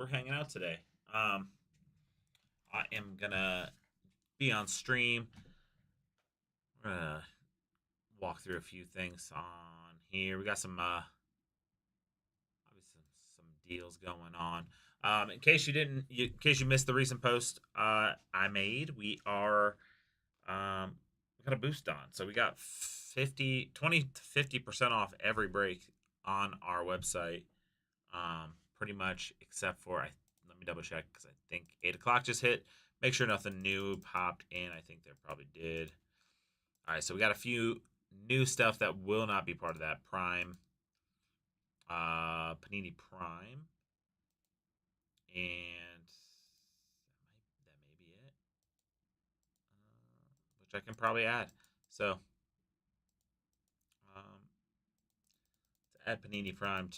we're hanging out today. I am gonna be on stream. We're gonna walk through a few things on here. We got some obviously some deals going on. In case you missed the recent post I made, we got a boost on. So we got 20 to 50% off every break on our website. Pretty much except for let me double check because I think 8 o'clock just hit. Make sure nothing new popped in. I think there probably did. All right, so we got a few new stuff that will not be part of that Prime, Panini Prime, and that may be it, which I can probably add. So to add Panini Prime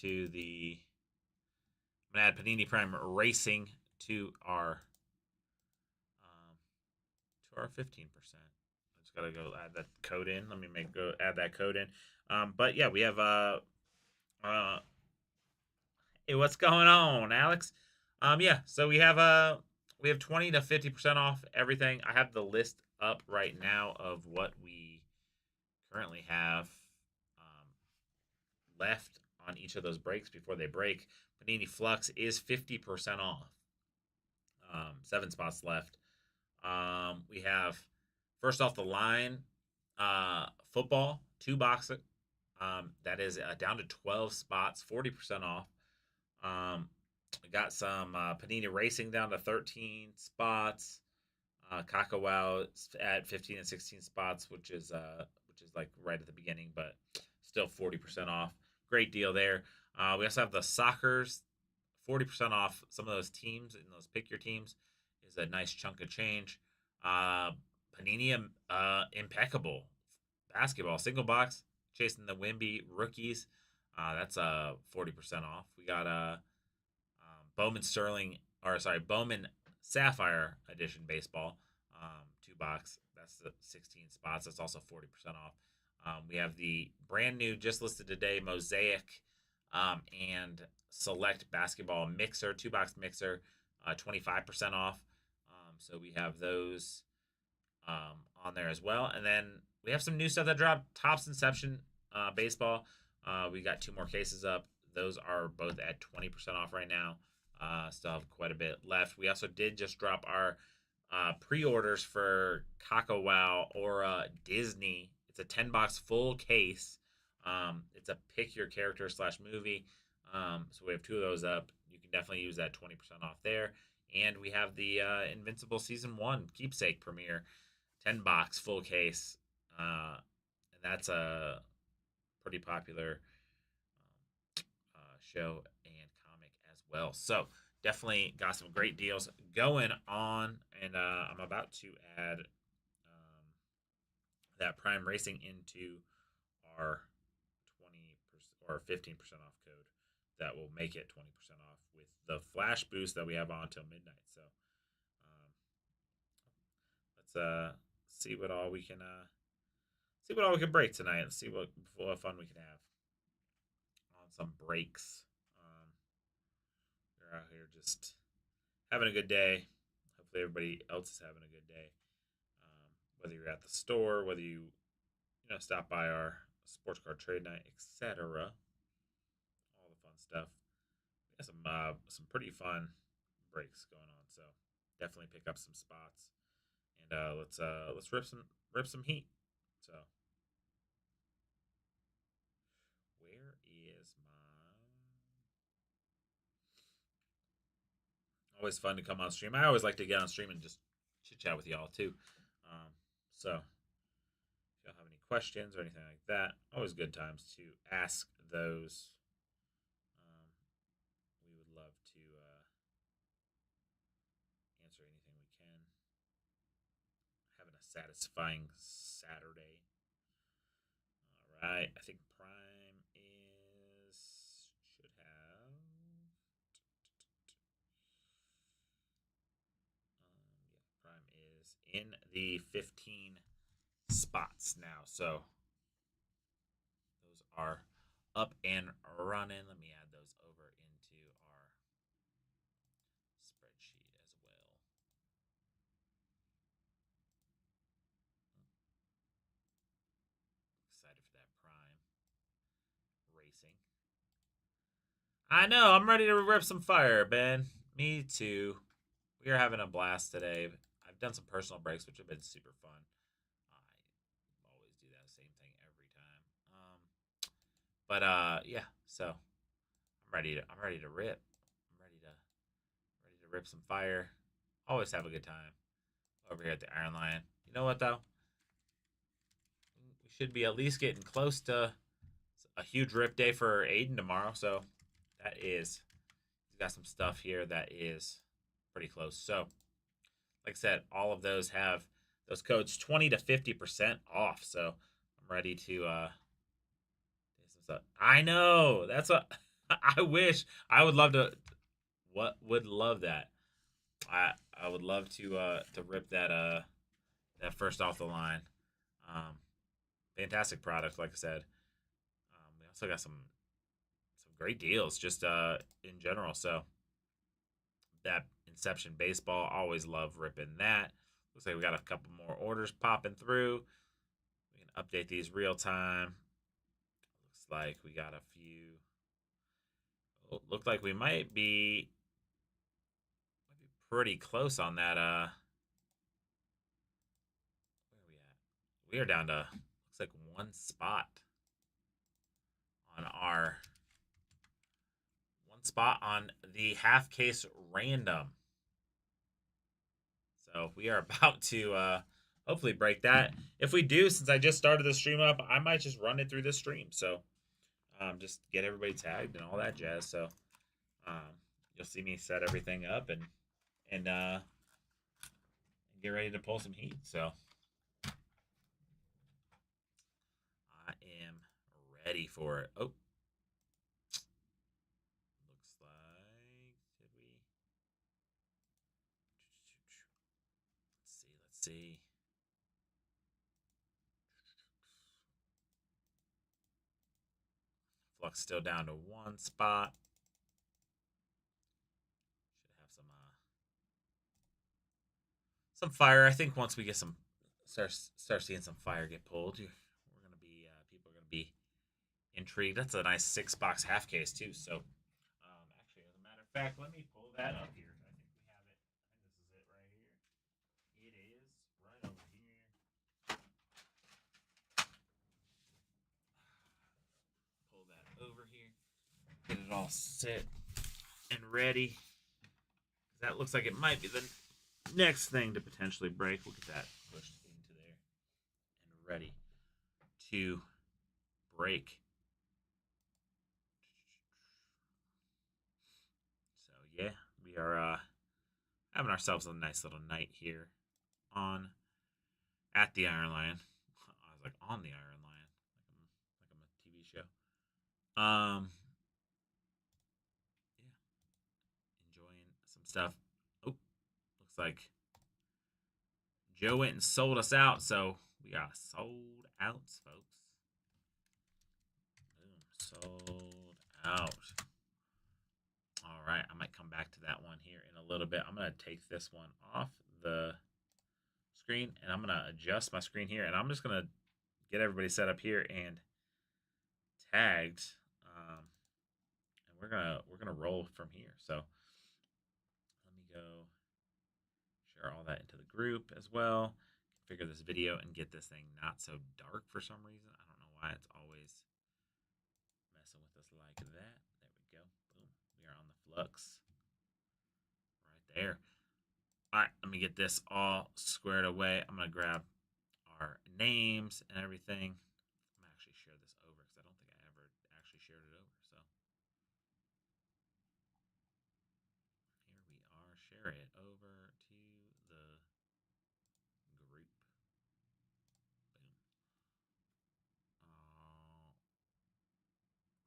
I'm gonna add Panini Prime Racing um, to our 15%. I just gotta go add that code in. Let me go add that code in. But yeah, we have uh hey, what's going on, Alex? Yeah, so we have 20 to 50% off everything. I have the list up right now of what we currently have um, left on each of those breaks before they break. Panini Flux is 50% off. 7 spots left. We have first off the line football, 2 boxes. That is down to 12 spots, 40% off. We got some Panini Racing down to 13 spots. Kakawao at 15 and 16 spots, which is like right at the beginning, but still 40% off. Great deal there. We also have the Soccers, 40% off some of those teams, and those pick your teams is a nice chunk of change. Panini Impeccable basketball single box chasing the Wimby rookies. That's 40% off. We got Bowman Sterling, or sorry, Bowman Sapphire Edition baseball, 2 box. That's the 16 spots. That's also 40% off. We have the brand new, just listed today, Mosaic and Select Basketball Mixer, 2 box mixer, 25% off. So we have those on there as well. And then we have some new stuff that dropped. Topps Inception baseball. We got 2 more cases up. Those are both at 20% off right now. Still have quite a bit left. We also did just drop our pre-orders for Kakawao or Disney. It's a 10 box full case. It's a pick your character / movie. So we have 2 of those up. You can definitely use that 20% off there. And we have the Invincible Season 1 Keepsake premiere, 10 box full case. And that's a pretty popular show and comic as well. So definitely got some great deals going on. And I'm about to add that Prime Racing into our 20% or 15% off code that will make it 20% off with the flash boost that we have on till midnight. So let's see what all we can break tonight. Let's see what fun we can have on some breaks. We're out here just having a good day. Hopefully everybody else is having a good day. Whether you're at the store, whether stop by our sports card trade night, etc. All the fun stuff. We got some pretty fun breaks going on, so definitely pick up some spots and let's rip some heat. So where is my? Always fun to come on stream. I always like to get on stream and just chit chat with y'all too. So if y'all have any questions or anything like that, always good times to ask those. We would love to answer anything we can. Having a satisfying Saturday. All right, I think Prime should have. Prime is in the 15 spots now. So those are up and running. Let me add those over into our I know. I'm ready to rip some fire, Ben. Me too. We are having a blast today. I've done some personal breaks, which have been super fun. I always do that same thing every time. But yeah. So I'm ready to rip. I'm ready to rip some fire. Always have a good time over here at the Iron Lion. You know what though? We should be at least getting close to a huge rip day for Aiden tomorrow. So that is, he's got some stuff here that is pretty close. So, like I said, all of those have those codes 20 to 50% off. So I'm ready to do some stuff. I know. That's what I wish. I would love to. What would love that? I I would love to rip that first off the line. Um, Fantastic product, like I said. We also got some great deals just in general. So that Inception baseball, always love ripping that. Looks like we got a couple more orders popping through. We can update these real time. Looks like we got a few. Oh, look like we might be pretty close on that. Where are we at? We are down to looks like one spot on our on the half case random. So we are about to hopefully break that. If we do, since I just started the stream up, I might just run it through the stream. So just get everybody tagged and all that jazz. So um, you'll see me set everything up and get ready to pull some heat. So I am ready for it. Oh, looks like did we? Let's see. Flux still down to one spot. Should have some fire. I think once we get some start seeing some fire get pulled, we're gonna be people are gonna be intrigued. That's a nice 6 box half case too. So actually, as a matter of fact, let me pull that up here. I think we have it. I think this is it right here. It is right over here. Pull that over here. Get it all set and ready. That looks like it might be the next thing to potentially break. We'll get that pushed into there and ready to break. So yeah, we are having ourselves a nice little night here on at the Iron Lion. I was like on the Iron Lion, like I'm a TV show. Yeah, enjoying some stuff. Oh, looks like Joe went and sold us out, so we are sold out, folks. Boom, sold out. All right, I might come back to that one here in a little bit. I'm going to take this one off the screen, and I'm going to adjust my screen here, and I'm just going to get everybody set up here and tagged, and we're gonna roll from here. So let me go share all that into the group as well. Configure this video and get this thing not so dark for some reason. I don't know why it's always messing with us like that. There we go. Boom. We are on the Flux right there. All right, let me get this all squared away. I'm gonna grab our names and everything. I'm gonna actually share this over because I don't think I ever actually shared it over. So here we are. Share it over to the group. Boom.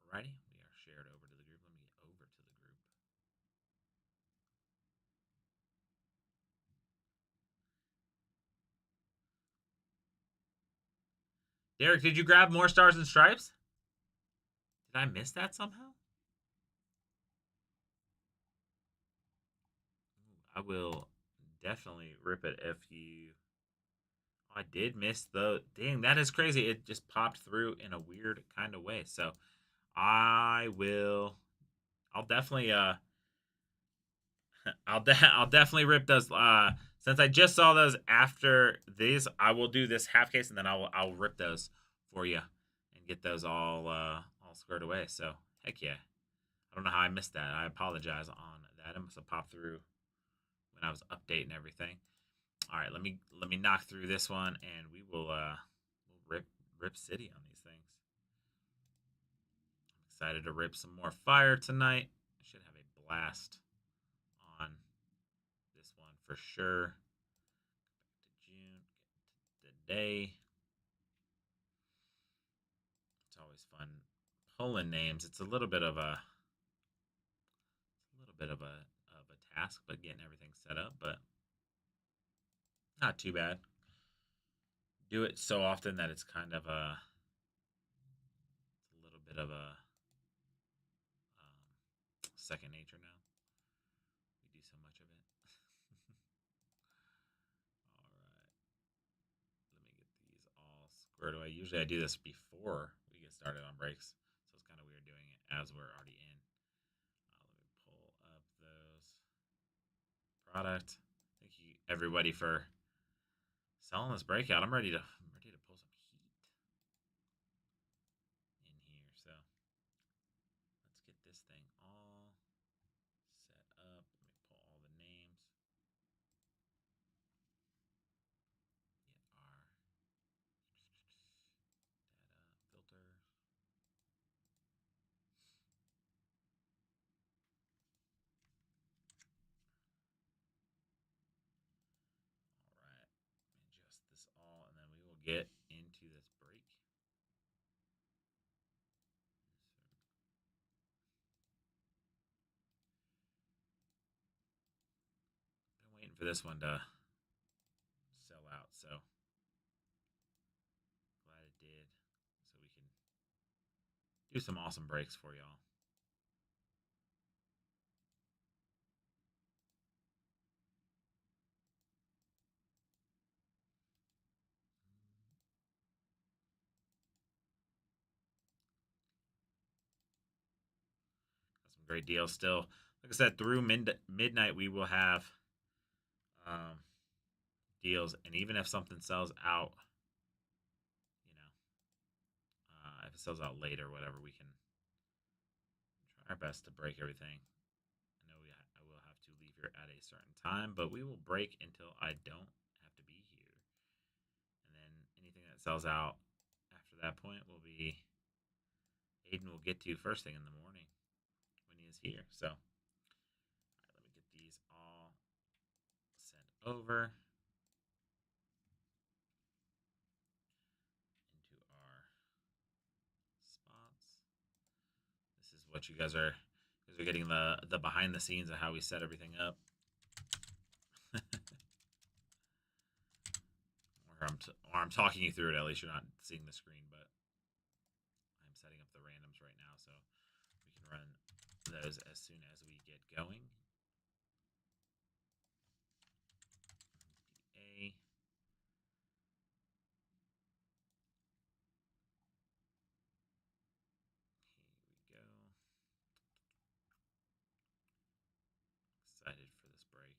Alrighty, we are shared over to the group. Let me get over to the group. Derek, did you grab more stars and stripes? Did I miss that somehow? I will definitely rip it if you. Oh, I did miss the. Dang, that is crazy. It just popped through in a weird kind of way. So I will. I'll definitely. I'll definitely rip those. Since I just saw those after these, I will do this half case, and then I'll rip those for you and get those all squared away. So heck yeah. I don't know how I missed that. I apologize on that. It must have popped through when I was updating everything. All right, let me knock through this one, and we'll rip city on these things. I'm excited to rip some more fire tonight. I should have a blast on this one for sure. Back to June, get to today. It's always fun pulling names. It's a little bit of a task, but getting everything set up, but not too bad. Do it so often that it's kind of a little bit of a second nature now. We do so much of it. All right, let me get these all squared away. Usually I do this before we get started on breaks, so it's kind of weird doing it as we're already in. Let me pull up those product. Thank you everybody for selling this breakout. I'm ready to pull some heat in here. So let's get this thing all set up. Let me pull all the names. Get our data filter. All right, adjust this all, and then we will get into this break. Been waiting for this one to sell out, so glad it did, so we can do some awesome breaks for y'all. Got some great deals still. Like I said, through midnight we will have um, deals, and even if something sells out, you know, if it sells out later, whatever, we can try our best to break everything. I know I will have to leave here at a certain time, but we will break until I don't have to be here. And then anything that sells out after that point will be Aiden will get to first thing in the morning when he is here. So, all right, let me get these all sent over into our spots. This is what you guys are getting the behind the scenes of how we set everything up. Or I'm talking you through it. At least you're not seeing the screen, but I'm setting up the randoms right now, so we can run those as soon as we get going. A. Here we go. Excited for this break.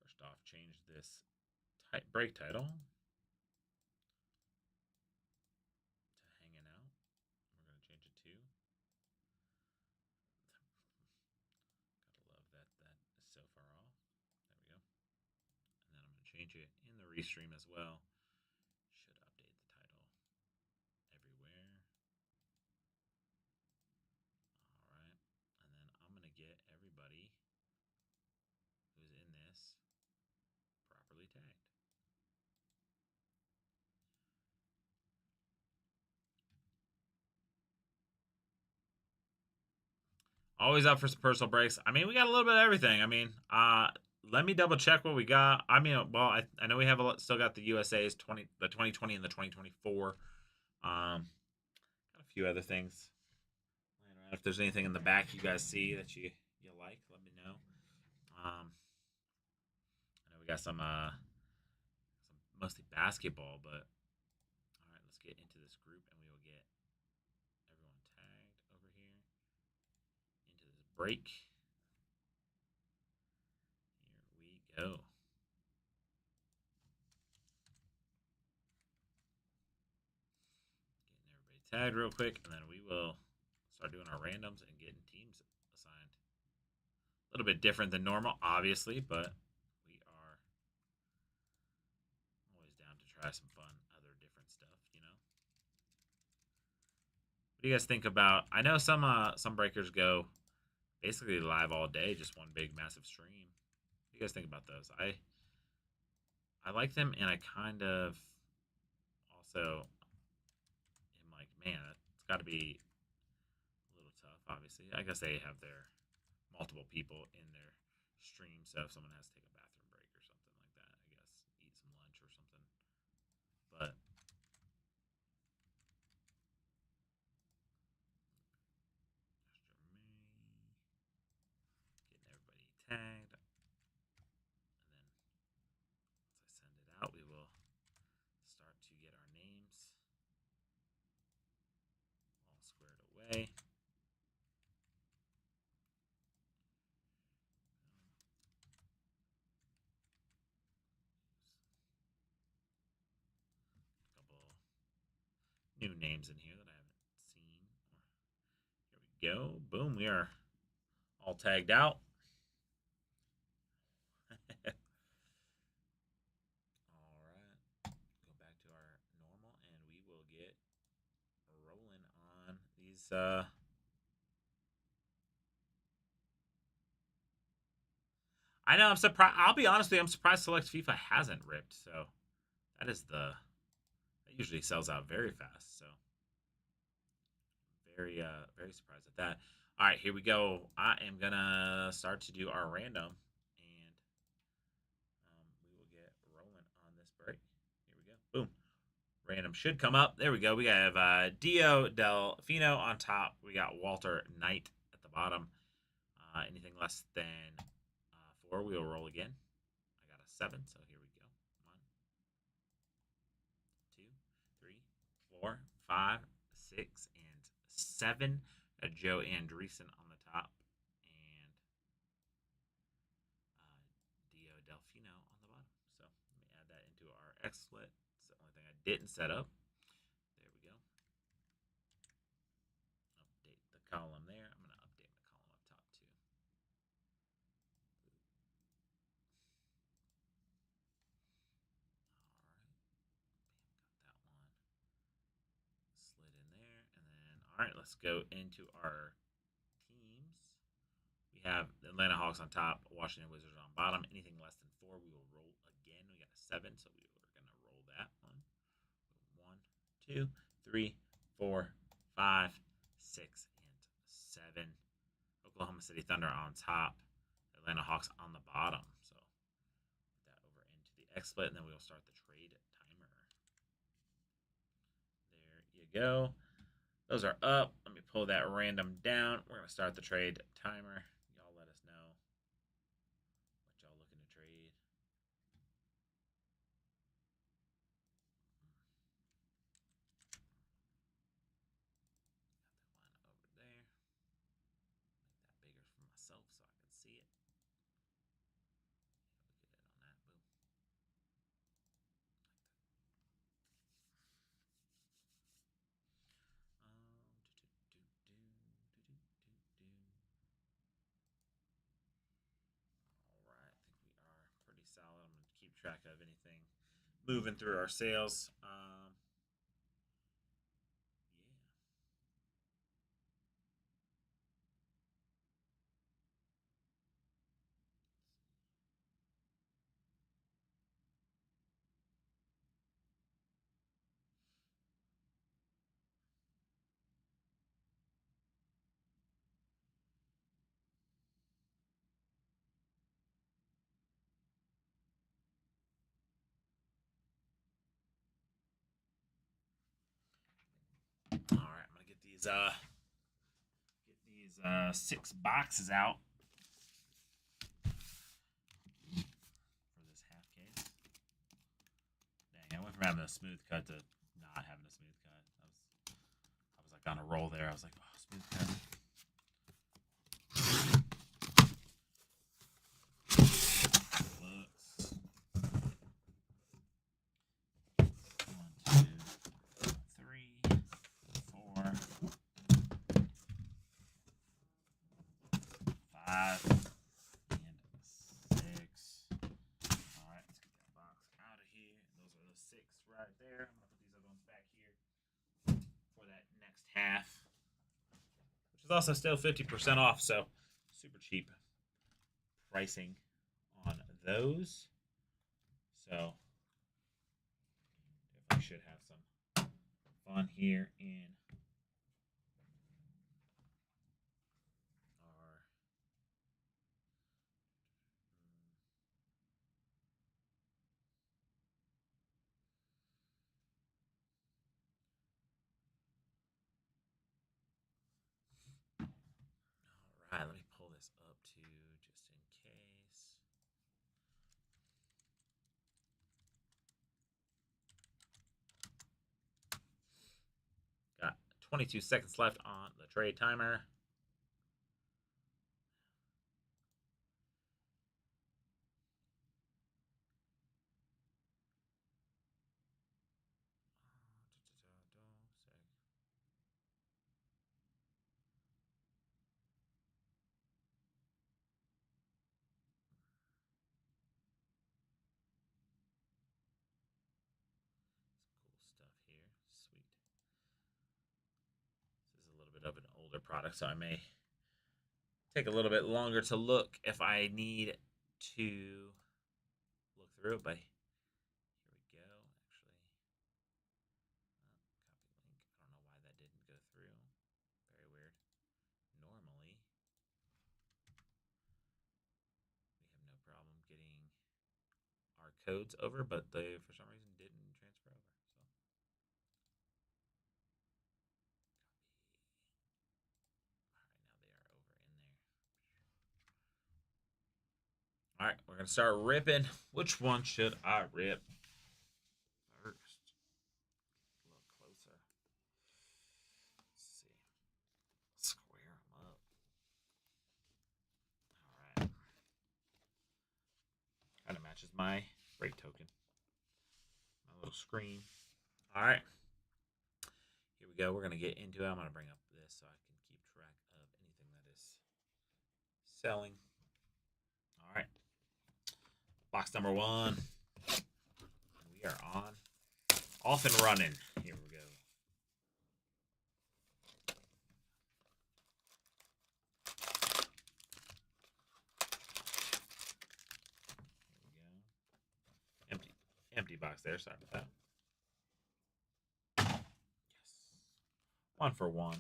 First off, change this break title to hanging out. We're going to change it to. Gotta love that is so far off. There we go. And then I'm going to change it in the restream as well. Should update the title everywhere. All right. And then I'm going to get everybody who's in this properly tagged. Always up for some personal breaks. I mean, we got a little bit of everything. I mean, let me double check what we got. I mean, well, I know we have still got the USA's the 2020 and the 2024. Got a few other things. If there's anything in the back you guys see that you like, let me know. I know we got some mostly basketball, but all right, let's get into this group and we will get everyone tagged over here into this break. Here we go. Getting everybody tagged real quick, and then we will start doing our randoms and getting teams assigned. A little bit different than normal, obviously, but we are always down to try some fun, other different stuff, you know. What do you guys think about? I know some breakers go basically live all day, just one big massive stream. What do you guys think about those? I like them, and I kind of also am like, man, it's got to be a little tough. Obviously, I guess they have their multiple people in their stream, so if someone has to take a bathroom break or something like that, I guess eat some lunch or something. But getting everybody tagged, and then once I send it out, we will start to get our names all squared away. A couple new names in here that I haven't seen. Here we go. Boom, we are all tagged out. All right. Go back to our normal and we will get rolling on these I know I'm surprised. I'll be honest with you, I'm surprised Select FIFA hasn't ripped. So that is that usually sells out very fast. So very surprised at that. All right, here we go. I am gonna start to do our random, and we will get rolling on this break. Here we go. Boom. Random should come up. There we go. We have Dio Delfino on top. We got Walter Knight at the bottom. Anything less than 4, we will roll again. I got a 7, so here we go. 1, 2, 3, 4, 5, 6, and 7. Got Joe Andreessen on the top, and Dio Delfino on the bottom. So let me add that into our X split. It's the only thing I didn't set up. There we go. Update the column there. I'm going to update the column up top too. All right. Got that one slid in there. And then, all right, let's go into our teams. We have the Atlanta Hawks on top, Washington Wizards on bottom. Anything less than 4, we will roll again. We got a 7, so we are going to roll that one. 1, 2, 3, 4, 5, 6, and 7. Oklahoma City Thunder on top, Atlanta Hawks on the bottom. So put that over into the X split, and then we will start the trade timer. There you go. Those are up. Let me pull that random down. We're going to start the trade timer. Y'all let us know what y'all looking to trade. Got that one over there. Make that bigger for myself so I can see it. Look at it on that. Boom. All right, I think we are pretty solid. I'm gonna keep track of anything moving through our sales. All right, I'm gonna get these There's 6 boxes out for this half case. Dang, I went from having a smooth cut to not having a smooth cut. I was like on a roll there. I was like, oh, smooth cut. Right there. I'm gonna put these other ones back here for that next half, which is also still 50% off, so super cheap pricing on those. So definitely should have some fun here in our all right, let me pull this up too, just in case. Got 22 seconds left on the trade timer. Cool stuff here. Sweet. This is a little bit of an older product, so I may take a little bit longer to look if I need to look through it, but here we go. Actually, copy link. I don't know why that didn't go through. Very weird. Normally, we have no problem getting our codes over, but they, for some reason, didn't transfer over. So, all right, now they are over in there. All right, we're gonna start ripping. Which one should I rip first? A little closer. Let's see. Square them up. All right. Kind of matches my break token. My little screen. All right. Here we go. We're going to get into it. I'm going to bring up this so I can keep track of anything that is selling. All right. Box number 1. We are on. Off and running. Here we go. Empty box there. Sorry about that. Yes. 1 for 1.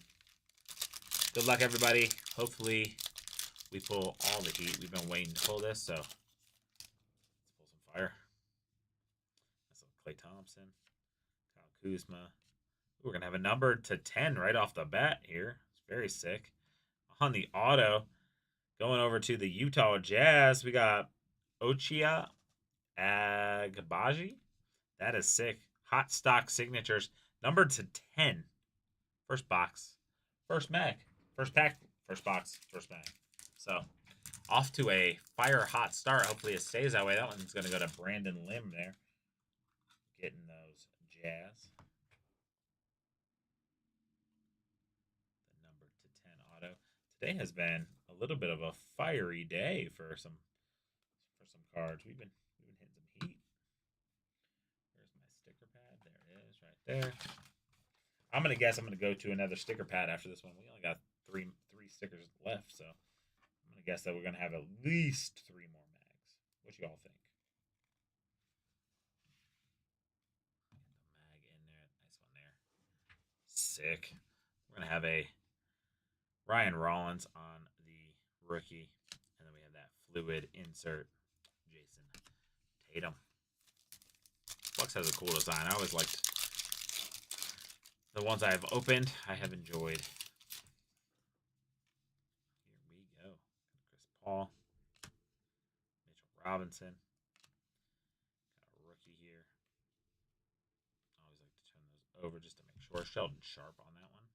Good luck, everybody. Hopefully, we pull all the heat. We've been waiting to pull this, so let's pull some fire. That's Clay Thompson, Kyle Kuzma. We're going to have a number to 10 right off the bat here. It's very sick. On the auto, going over to the Utah Jazz, we got Ochai Agbaji. That is sick. Hot stock signatures. Numbered to 10. First box. First mag. First pack. First box. First mag. So, off to a fire hot start. Hopefully it stays that way. That one's going to go to Brandon Lim there. Getting those Jazz. The number to 10 auto. Today has been a little bit of a fiery day for some cards. We've been hitting some heat. Where's my sticker pad? There it is, right there. I'm gonna guess I'm gonna go to another sticker pad after this one. We only got three stickers left, so I'm gonna guess that we're gonna have at least 3 more mags. What you all think? Get the mag in there. Nice one there. Sick. We're gonna have a Ryan Rollins on the rookie, and then we have that fluid insert. Jason Tatum. Flux has a cool design. I always liked the ones I have opened. I have enjoyed. Paul. Mitchell Robinson. Got a rookie here. I always like to turn those over just to make sure. Sheldon Sharp on that one.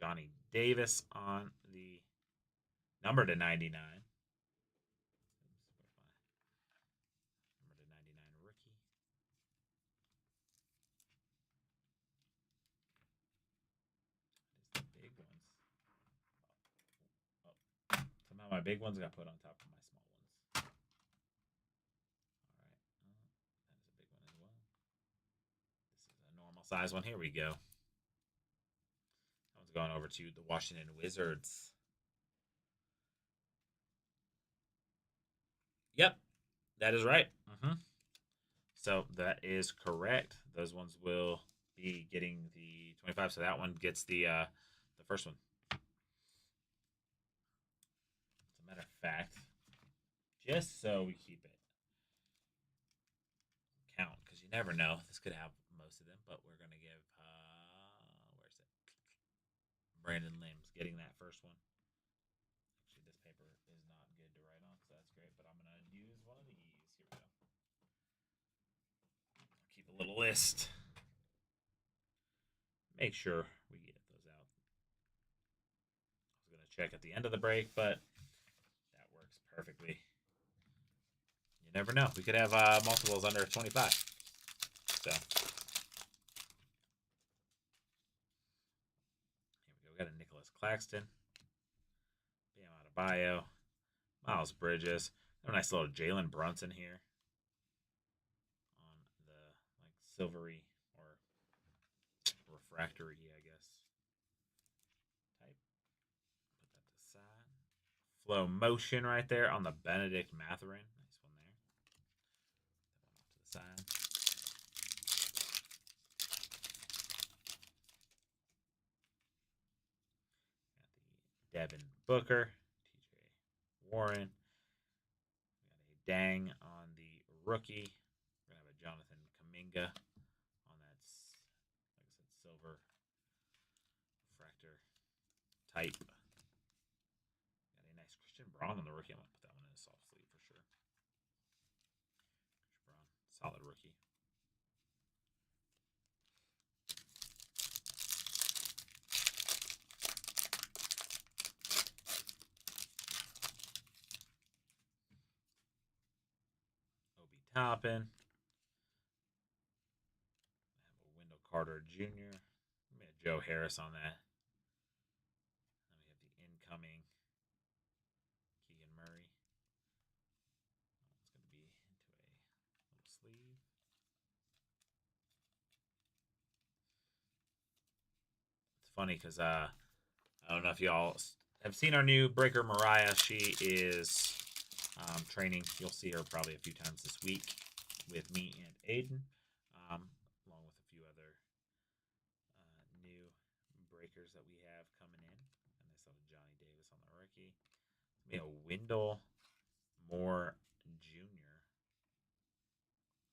Johnny Davis on the number to 99. Number to 99 rookie. That is the big ones. Oh, somehow my big ones got put on top of my small ones. All right. That is a big one as well. This is a normal size one. Here we go. That one's going over to the Washington Wizards. Yep, that is right. So that is correct. Those ones will be getting the 25. So that one gets the first one. As a matter of fact, just so we keep it count, because you never know. This could have most of them, but we're gonna give where's it? Brandon Limbs getting that first one. Actually, this paper is not good to write on, so that's great. But I'm gonna use one of these. Here we go. Keep a little list. Make sure we get those out. I was gonna check at the end of the break, but that works perfectly. You never know. We could have multiples under 25. So here we go. We got a Nicholas Claxton, Bam Adebayo, Miles Bridges. A nice little Jalen Brunson here on the silvery or refractory, I guess. Type. Put that to the side. Flow motion right there on the Benedict Mathurin. Nice one there. That one off to the side. Got the Devin Booker, TJ Warren. We got a Dang on the rookie. We're gonna have a Jonathan Kuminga on that, like I said, silver refractor type. Got a nice Christian Braun on the rookie. I'm gonna put that one in a soft sleeve for sure. Christian Braun, solid rookie. Obi Toppin. I have a Wendell Carter Jr. We have Joe Harris on that. Then we have the incoming Keegan Murray. It's going to be into a little sleeve. It's funny because I don't know if y'all have seen our new Breaker Mariah. She is training. You'll see her probably a few times this week with me and Aiden, along with a few other new breakers that we have coming in. And I saw Johnny Davis on the rookie. We have Wendell Moore Jr.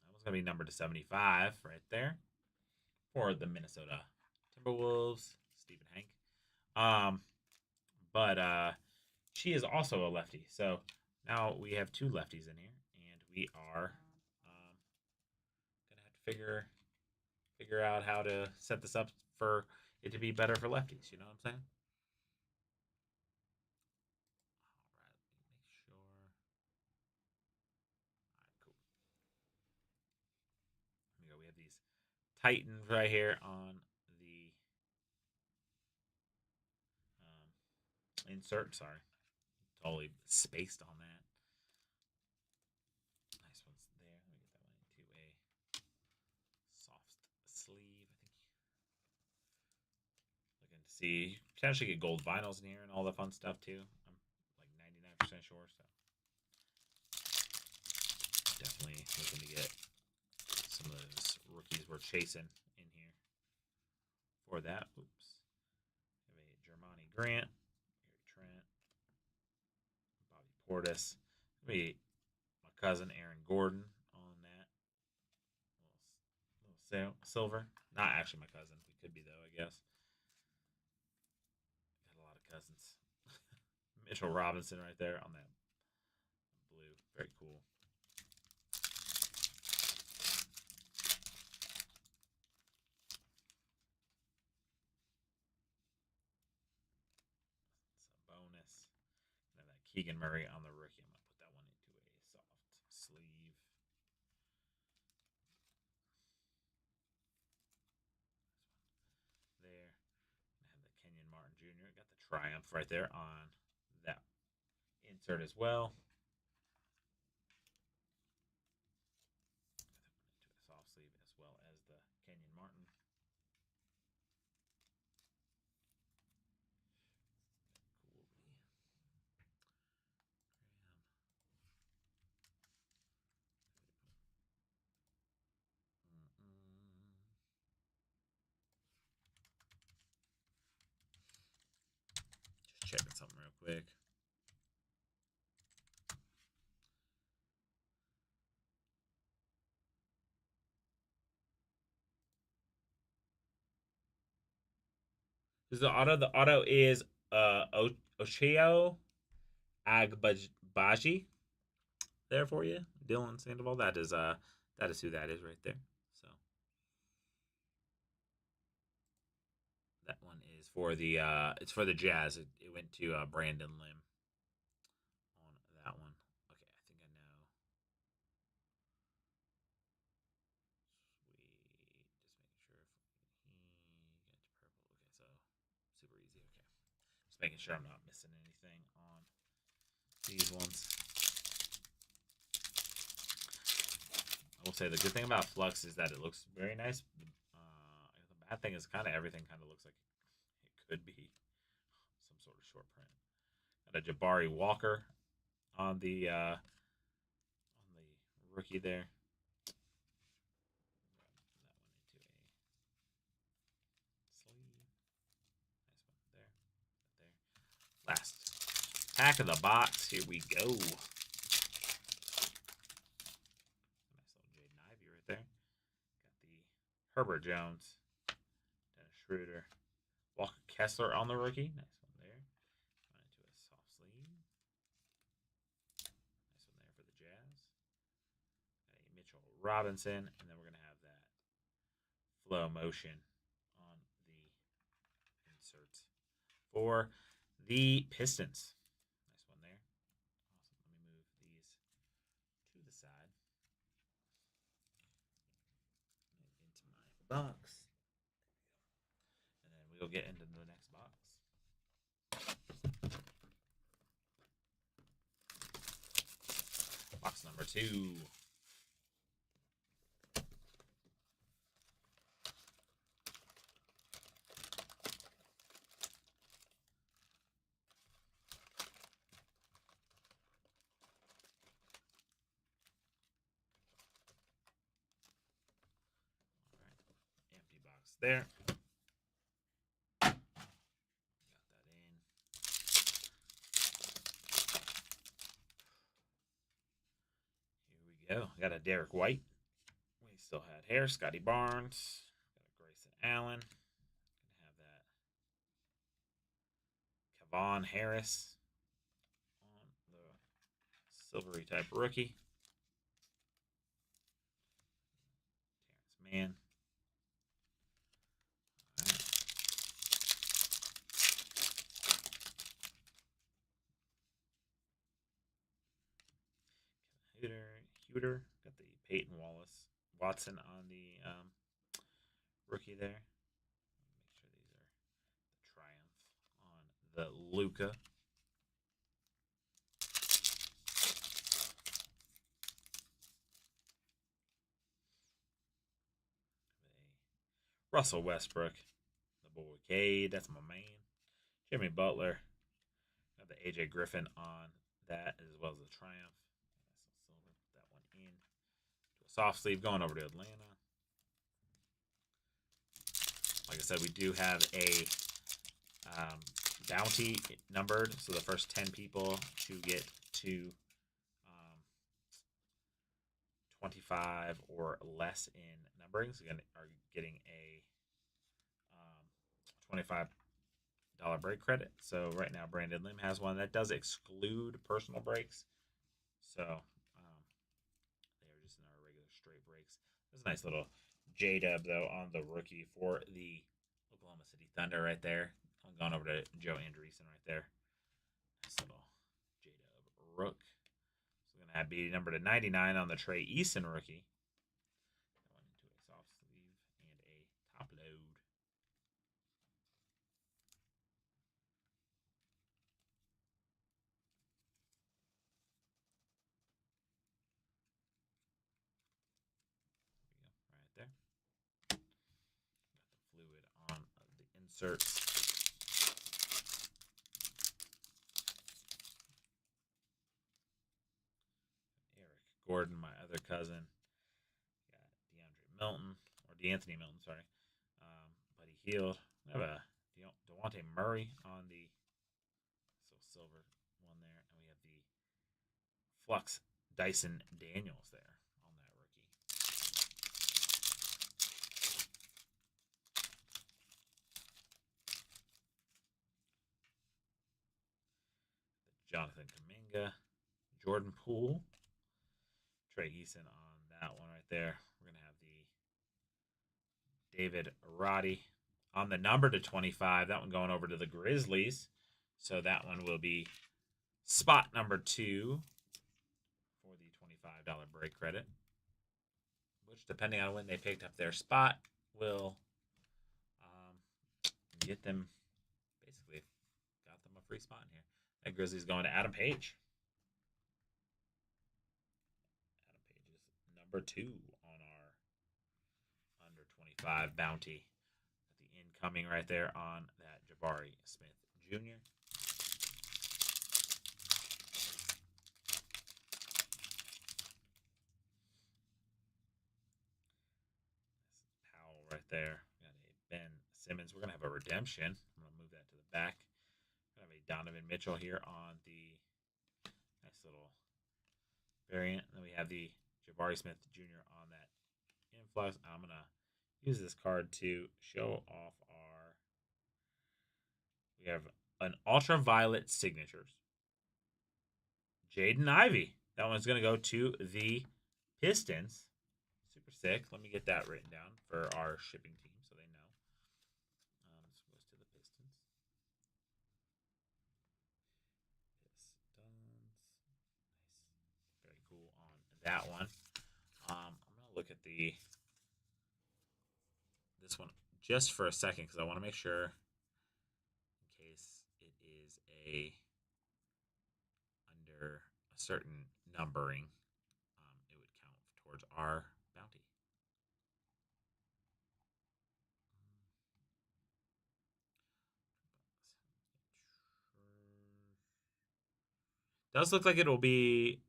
That was going to be numbered to 75 right there for the Minnesota Timberwolves, Stephen Hank. But she is also a lefty. So now we have two lefties in here, and we are gonna have to figure out how to set this up for it to be better for lefties. You know what I'm saying? All right, let me make sure. All right, cool. Here we go. We have these Titans right here on the insert. Sorry, totally spaced on that. Nice ones there. Let me get that one into a soft sleeve. I think. Looking to see, you can actually get gold vinyls in here and all the fun stuff too. I'm like 99% sure. So definitely looking to get some of those rookies we're chasing in here for that. Oops. We have a Jermani Grant, Gary Trent, Bobby Portis. Maybe my cousin Aaron Gordon on that. Little silver. Not actually my cousin. He could be though, I guess. Got a lot of cousins. Mitchell Robinson right there on that blue. Very cool. It's a bonus. And that Keegan Murray on the rookie. I'm going to put that one into a soft sleeve. There. I have the Kenyon Martin Jr. Got the Triumph right there on that insert as well. Got that one into a soft sleeve as well as the Kenyon Martin. Just checking something real quick. This is the auto. The auto is Ocheo Agbaji there for you, Dylan Sandoval. That is who that is right there. So that one is for the it's for the Jazz. It went to Brandon Lim on that one. Okay, I think I know. Sweet, just making sure he got to purple. Okay, so super easy. Okay, just making sure I'm not missing anything on these ones. I will say the good thing about Flux is that it looks very nice. The bad thing is kind of everything kind of looks like it could be some sort of short print. Got a Jabari Walker on the rookie there. That one into a sleeve. Nice one there. There. Last pack of the box. Here we go. There. Got the Herbert Jones, Dennis Schroeder, Walker Kessler on the rookie. Nice one there. Went into a soft sleeve. Nice one there for the Jazz. Got a Mitchell Robinson, and then we're going to have that flow motion on the inserts for the Pistons. Nice one there. Awesome. Let me move these to the side. Box. And then we'll get into the next box. Box number 2. There. Got that in. Here we go. Got a Derek White. We still had hair. Scotty Barnes. Got a Grayson Allen. Gonna have that Kevon Harris on the silvery type rookie. Terrence Mann. Huter, got the Peyton Watson on the rookie there. Make sure these are the Triumph on the Luca. Russell Westbrook, the boy Cade, that's my man. Jimmy Butler, got the AJ Griffin on that as well as the Triumph. That one in to a soft sleeve going over to Atlanta. Like I said, we do have a bounty numbered, so the first 10 people to get to 25 or less in numbering, so again, are getting a $25 break credit. So right now, Brandon Lim has one that does exclude personal breaks. So they are just in our regular straight breaks. There's a nice little J dub though on the rookie for the Oklahoma City Thunder right there. I'm going over to Joe Andreessen right there. Nice little J dub rook. So we're gonna have be number to 99 on the Trey Eason rookie. That went into a soft sleeve and a top load. There we go, right there. Got the fluid on the inserts. Eric Gordon, my other cousin. Got DeAndre Milton, or DeAnthony Milton, sorry. Buddy Hield. We have a DeJounte Murray on the silver one there. And we have the Flux Dyson Daniels there on that rookie. Jonathan Kuminga, Jordan Poole, Trey Eason on that one right there. We're going to have the David Roddy on the number to 25. That one going over to the Grizzlies. So that one will be spot number 2 for the $25 break credit, which, depending on when they picked up their spot, will get them, basically got them a free spot in here. That Grizzlies going to Adam Page. Adam Page is number 2 on our under 25 bounty. The incoming right there on that Jabari Smith Jr. Powell right there. We got a Ben Simmons. We're going to have a redemption. I'm going to move that to the back. We're going to have a Donovan Mitchell here on the nice little variant. And then we have the Jabari Smith Jr. on that influx. I'm going to use this card to show off our. We have an ultraviolet signatures. Jaden Ivey. That one's going to go to the Pistons. Super sick. Let me get that written down for our shipping team so they know. This goes to the Pistons. Pistons. Nice. Very cool on that one. I'm going to look at this one just for a second because I want to make sure in case it is under a certain numbering, it would count towards our bounty. Does look like it will be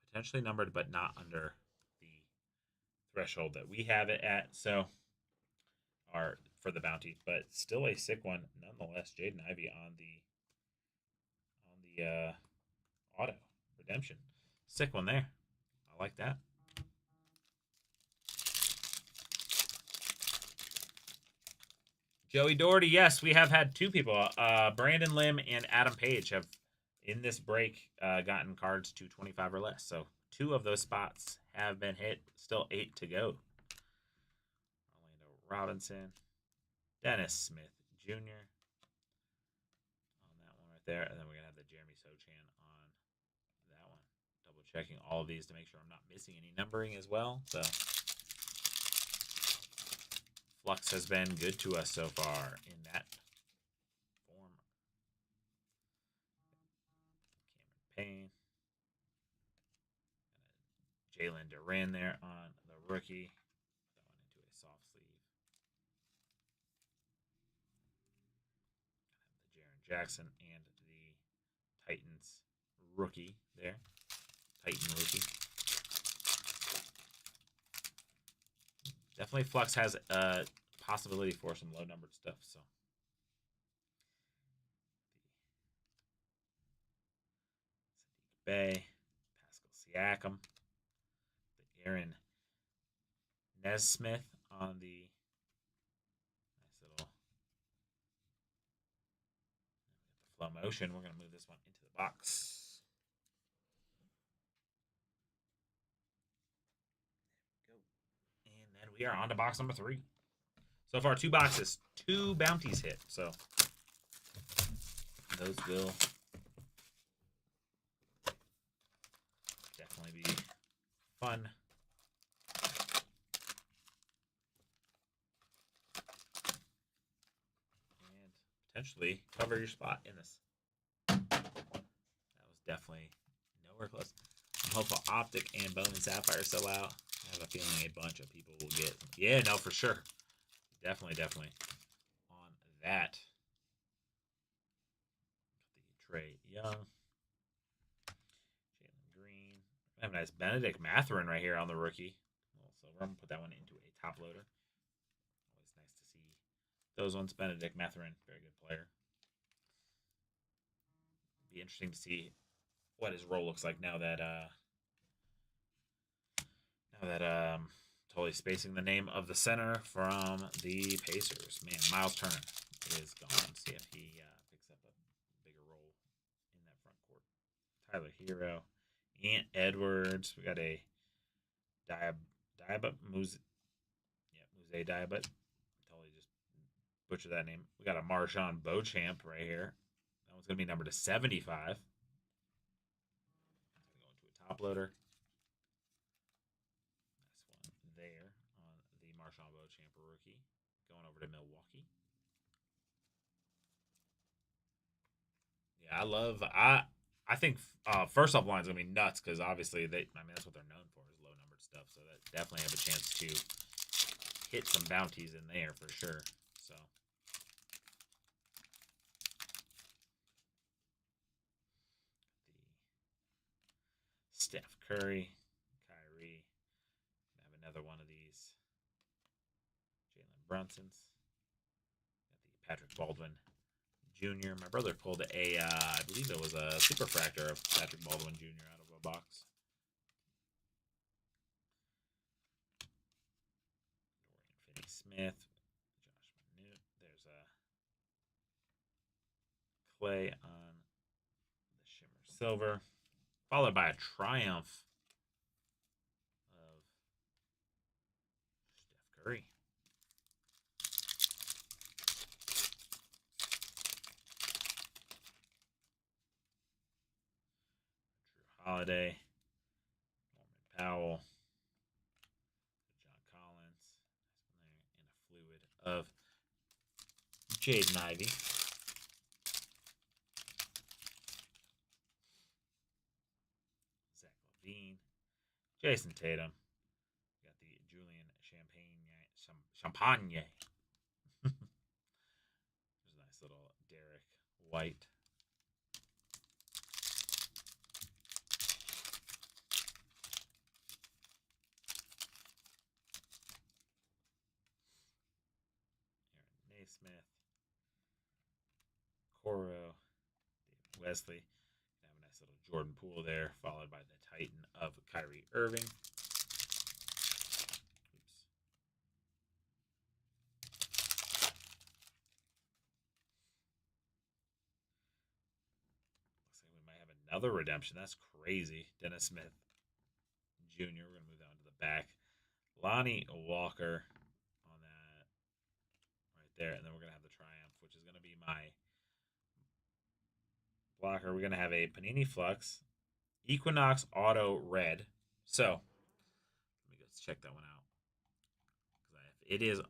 potentially numbered, but not under the threshold that we have it at. So, for the bounty, but still a sick one nonetheless. Jaden Ivey on the auto redemption, sick one there. I like that. Joey Doherty, yes, we have had 2 people. Brandon Lim and Adam Page have, in this break, gotten cards to 25 or less. So 2 of those spots have been hit. Still 8 to go. Orlando Robinson, Dennis Smith Jr. on that one right there. And then we're going to have the Jeremy Sochan on that one. Double checking all of these to make sure I'm not missing any numbering as well. So Flux has been good to us so far in that form. Cameron Payne. Jalen Duran there on the rookie. That went into a soft sleeve. The Jaren Jackson and the Titans rookie there. Titan rookie. Definitely Flux has a possibility for some low-numbered stuff. So Sadiq Bey, Pascal Siakam, the Aaron Nesmith on the nice little Flow motion. We're going to move this one into the box. There we go. And then we are on to box number 3. So far, 2 boxes, 2 bounties hit. So those will definitely be fun. And potentially cover your spot in this. That was definitely nowhere close. I'm hopeful Optic and Bone and Sapphire sell out. I have a feeling a bunch of people will get. Yeah, no, for sure. Definitely on that. Got the Trey Young. Jalen Green. I have a nice Benedict Mathurin right here on the rookie. So we're going to put that one into a top loader. Always nice to see those ones. Benedict Mathurin, very good player. Be interesting to see what his role looks like now that totally spacing the name of the center from the Pacers. Man, Miles Turner is gone. See if he picks up a bigger role in that front court. Tyler Hero, Ant Edwards. We got a Muse Diabut. Totally just butchered that name. We got a Marshawn Beauchamp right here. That one's gonna be numbered to 75. Go into a top loader. There on the Marshawn Beauchamp rookie. Going over to Milwaukee. Yeah, I think first off line is gonna be nuts because obviously that's what they're known for is low numbered stuff. So that definitely have a chance to hit some bounties in there for sure. So the Steph Curry, Kyrie. Have another one of these. Jalen Brunson's. Got the Patrick Baldwin Jr. My brother pulled I believe it was a superfractor of Patrick Baldwin Jr. out of a box. Dorian Finney-Smith. Josh Minute. There's a Clay on the Shimmer Silver. Followed by a Triumph of Steph Curry. Drew Holiday. Norman Powell. John Collins. And a fluid of Jaden Ivey. Zach LaVine. Jason Tatum. We got the Julian Champagne. There's a nice little Derek White. Aaron Naismith. Coro. David Wesley. Have a nice little Jordan Poole there, followed by the Titan of Kyrie Irving. Another redemption. That's crazy. Dennis Smith Jr. We're going to move that one to the back. Lonnie Walker on that right there. And then we're going to have the Triumph, which is going to be my blocker. We're going to have a Panini Flux Equinox Auto Red. So, let me just check that one out. If it is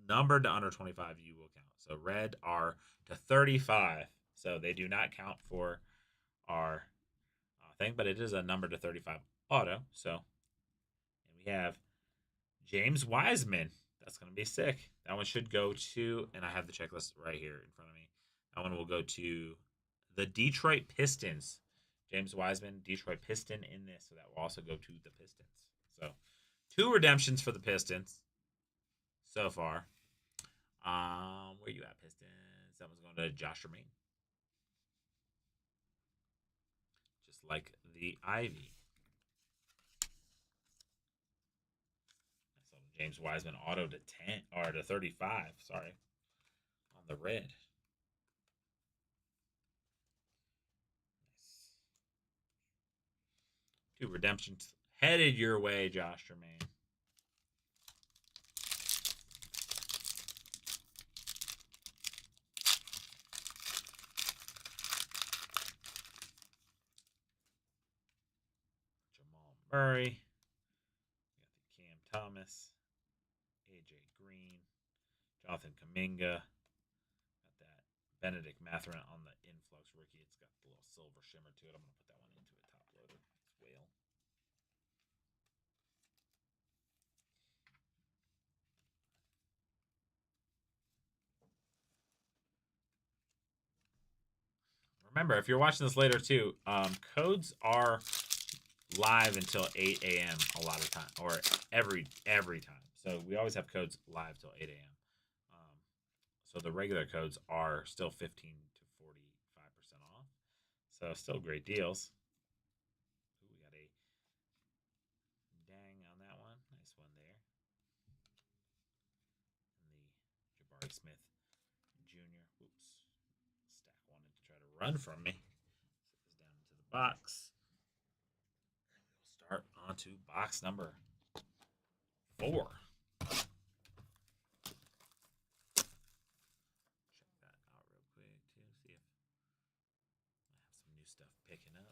numbered to under 25, you will count. So, red are to 35. So, they do not count for our thing, but it is a number to 35 auto. So, and we have James Wiseman. That's going to be sick. That one should go to, and I have the checklist right here in front of me. That one will go to the Detroit Pistons. James Wiseman, Detroit Piston in this, so that will also go to the Pistons. So, 2 redemptions for the Pistons so far. Where you at, Pistons? That one's going to Josh Jermaine. Like the Ivy. So James Wiseman auto to 10 or to 35, sorry. On the red. 2 redemptions headed your way, Josh Germain. Jamal Murray. We got the Cam Thomas. AJ Green. Jonathan Kuminga. Got that Benedict Mathurin on the Influx rookie. It's got the little silver shimmer to it. I'm going to put that one into a top loader. It's whale. Remember, if you're watching this later too, codes are live until 8 a.m. a lot of time, or every time. So we always have codes live till 8 a.m. So the regular codes are still 15 to 45% off. So still great deals. Ooh, we got a dang on that one. Nice one there. And the Jabari Smith Jr. Oops. Stack wanted to try to run from me. Set this down into the box. We'll start on to box number 4. Stuff picking up.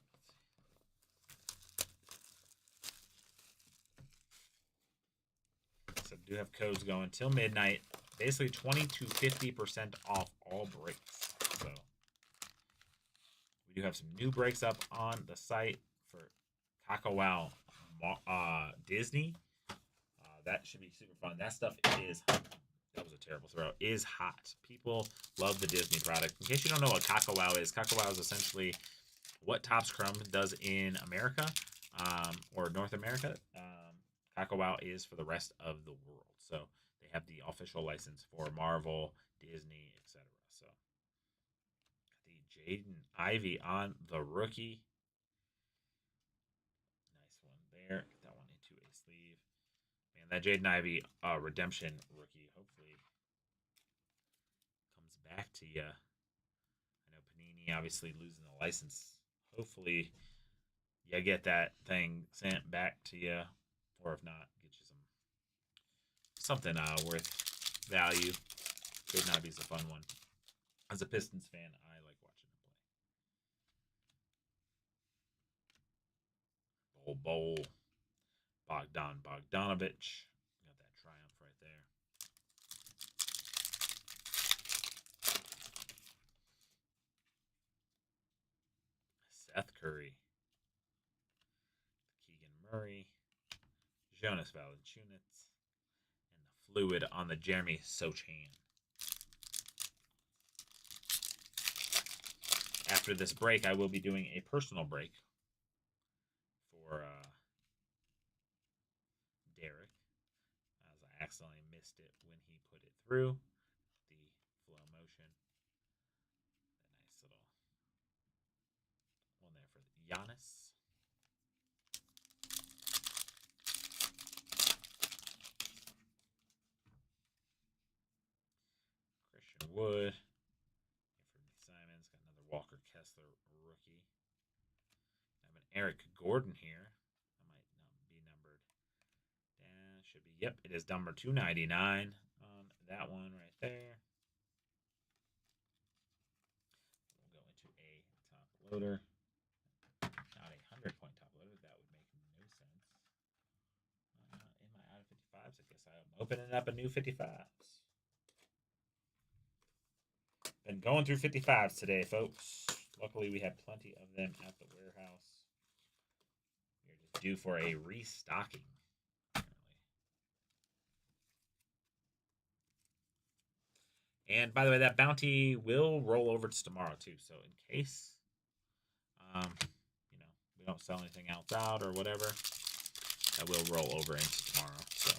So do have codes going till midnight. Basically 20 to 50% off all breaks. So we do have some new breaks up on the site for Kakawao Disney. That should be super fun. That stuff is, that was a terrible throw, is hot. People love the Disney product. In case you don't know what Kakawao is essentially what Topps Chrome does in America, or North America. Kakawao is for the rest of the world. So they have the official license for Marvel, Disney, etc. So the Jaden Ivey on the rookie. Nice one there. Get that one into a sleeve. Man, that Jaden Ivey redemption rookie hopefully comes back to you. I know Panini obviously losing the license. Hopefully, you get that thing sent back to you, or if not, get you something worth value. Jaden Ivey's a fun one. As a Pistons fan, I like watching him play. Bowl. Bogdan Bogdanovich. Got that triumph right there. Seth Curry. Keegan Murray. Jonas Valanciunas. And the fluid on the Jeremy Sochan. After this break, I will be doing a personal break for Derek, as I accidentally missed it when he put it through the flow motion. A nice little one there for Giannis. Christian Wood. Simons. Got another Walker Kessler rookie. I have an Eric Gordon here. That might not be numbered. Should be. Yep, it is number 299 on that one right there. We'll go into a top loader. Not a 100-point top loader. That would make no sense. Am I out of 55s? I guess I'm opening up a new 55s. Been going through 55s today, folks. Luckily, we have plenty of them at the warehouse. We're just due for a restocking. And by the way, that bounty will roll over to tomorrow too. So in case, we don't sell anything else out or whatever, that will roll over into tomorrow. So.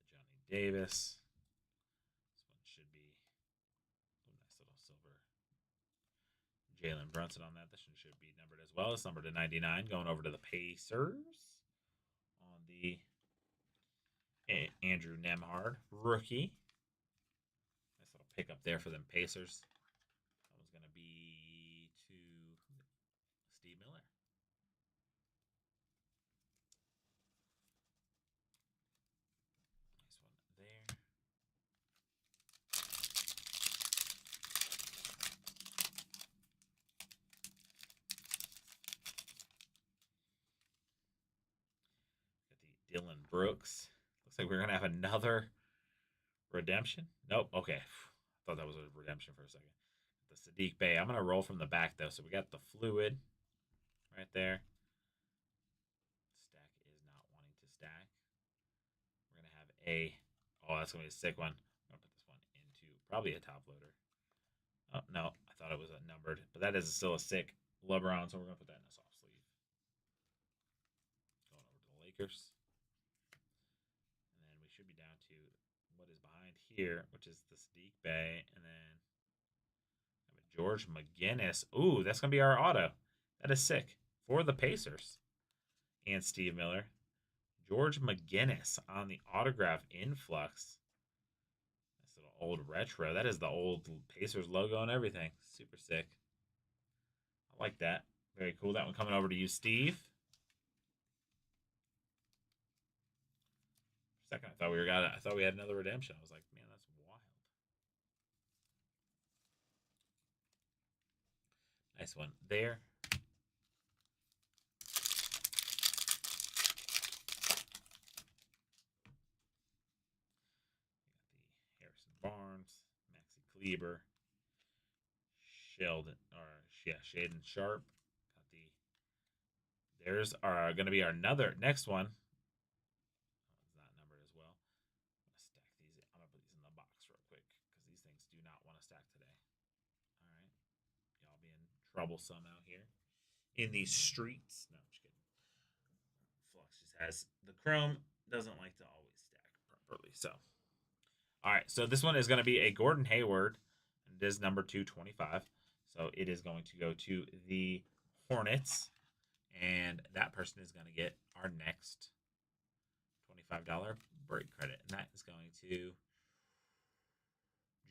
Johnny Davis. This one should be a nice little silver. Jalen Brunson on that. This one should be numbered as well. It's numbered to 99. Going over to the Pacers. On the Andrew Nembhard rookie. Nice little pickup there for them Pacers. That one's going to be to Steve Miller. Nice one there. Got the Dylan Brooks. Looks like we're going to have another redemption. Nope. Okay. I thought that was a redemption for a second. The Sadiq Bey. I'm going to roll from the back, though. So we got the Fluid right there. Stack is not wanting to stack. We're going to have a... Oh, that's going to be a sick one. I'm going to put this one into probably a top loader. Oh, no. I thought it was a numbered. But that is still a sick LeBron, so we're going to put that in a soft sleeve. Going over to the Lakers. And then we should be down to what is behind here, which is the Sadiq Bey. And then George McGinnis. Ooh, that's going to be our auto. That is sick. For the Pacers. And Steve Miller. George McGinnis on the autograph influx. This little old retro. That is the old Pacers logo and everything. Super sick. I like that. Very cool. That one coming over to you, Steve. For a second, I thought we had another redemption. I was like, man, that's wild. Nice one there. Barnes, Maxi Kleber, Shaden Sharp. Got the. There's our going to be our next one. It's not numbered as well. I'm gonna stack these. I'm gonna put these in the box real quick because these things do not want to stack today. All right, y'all being troublesome out here in these streets. No, I'm just kidding. Flux just has the chrome. Doesn't like to always stack properly, so. All right, so this one is going to be a Gordon Hayward, and it is number 225. So it is going to go to the Hornets, and that person is going to get our next $25 break credit, and that is going to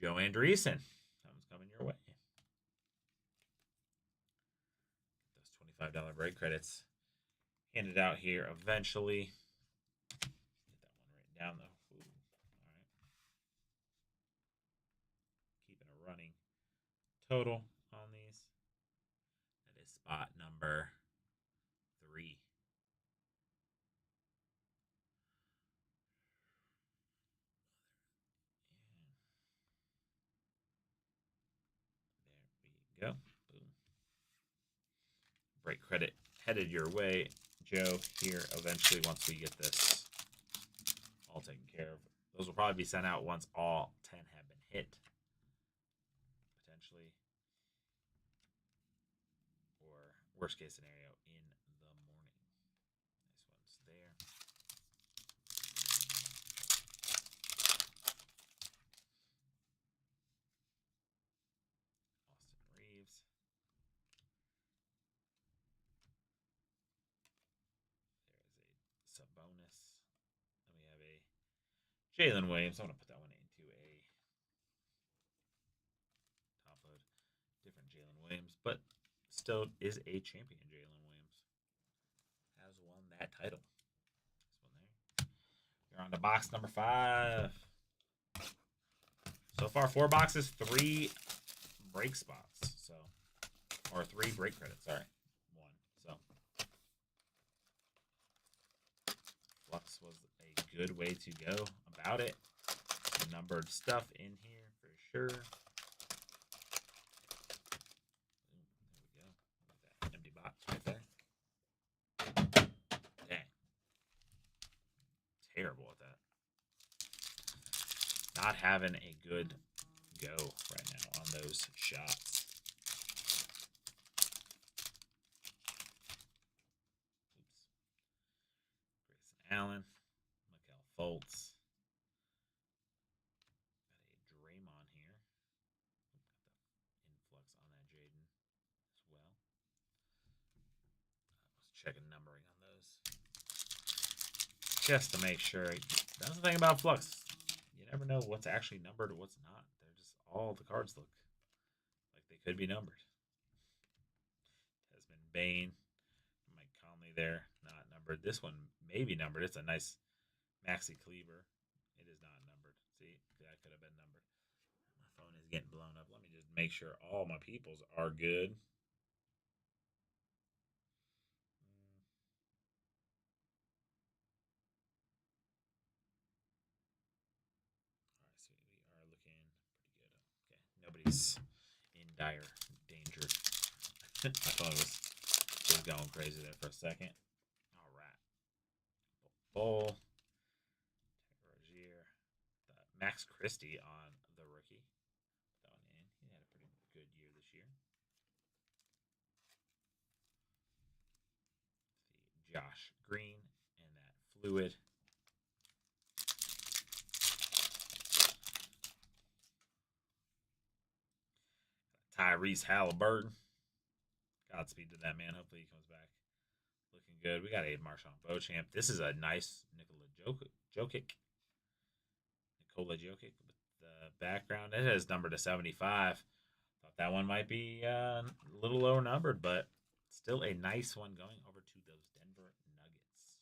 Joe Andreessen. That one's coming your way. Those $25 break credits handed out here eventually. Get that one written down, though. Running total on these. That is spot number 3. There we go. Boom. Break credit headed your way, Joe, here eventually once we get this all taken care of. Those will probably be sent out once all 10 have been hit. Or worst case scenario in the morning. This one's there. Austin Reeves. There is a Sabonis. Then we have a Jalen Williams. I'm going to put that one into a top load. Different Jalen Williams, but still is a champion. Jalen Williams has won that title. This one there. You're on to box number 5. So far, 4 boxes, 3 break spots. So, or 3 break credits. Sorry, 1. So, Flux was a good way to go about it. Some numbered stuff in here for sure. Right there. Dang. Terrible at that. Not having a good go right now on those shots. Oops. Grayson Allen. Mikal Fultz. Got a Draymond here. Got the influx on that Jaden as well. Checking numbering on those just to make sure. That's the thing about Flux. You never know what's actually numbered or what's not. They're just all the cards look like they could be numbered. Desmond Bain, Mike Conley there, not numbered. This one may be numbered. It's a nice Maxi Kleber. It is not numbered. See, that could have been numbered. My phone is getting blown up. Let me just make sure all my peoples are good. All right, so we are looking pretty good. Okay, nobody's in dire danger. My phone was going crazy there for a second. All right. Bull. Rozier. Max Christie on the rookie. Put that one in. He had a pretty good year this year. The Josh Green and that fluid. Tyrese Halliburton. Godspeed to that man. Hopefully he comes back looking good. We got a Marshawn Beauchamp. This is a nice Nikola Jokic. Nikola Jokic with the background. It has numbered to 75. Thought that one might be a little lower numbered, but still a nice one going over to those Denver Nuggets.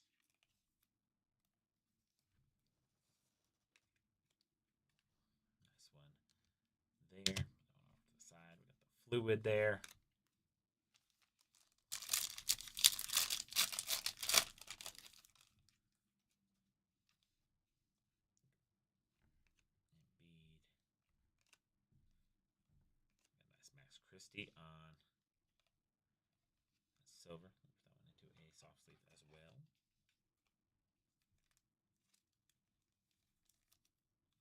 Nice one there. Going off to the side. We got the fluid there. Christie on silver. Put that one into a soft sleeve as well.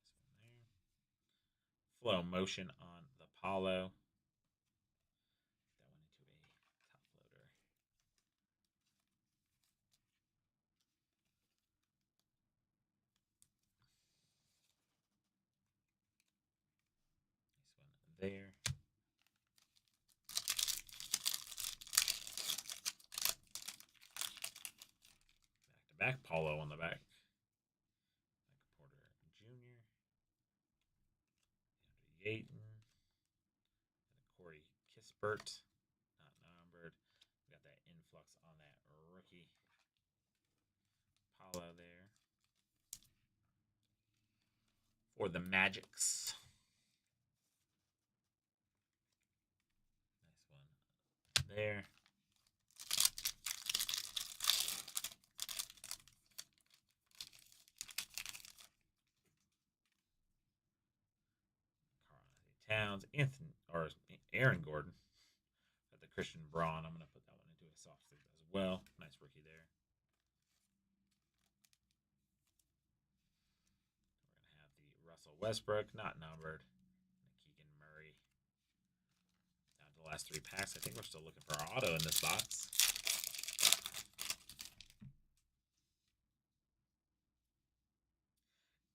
This one there. Flow motion on the Paulo. Put that one into a top loader. This one there. Back Paulo on the back. Michael Porter Jr. DeAndre Ayton. And Corey Kispert. Not numbered. We got that influx on that rookie. Paulo there. For the Magics. Nice one there. Towns, Aaron Gordon. Got the Christian Braun. I'm going to put that one into a soft sleeve as well. Nice rookie there. We're going to have the Russell Westbrook, not numbered. Keegan Murray. Down to the last 3 packs. I think we're still looking for our auto in this box.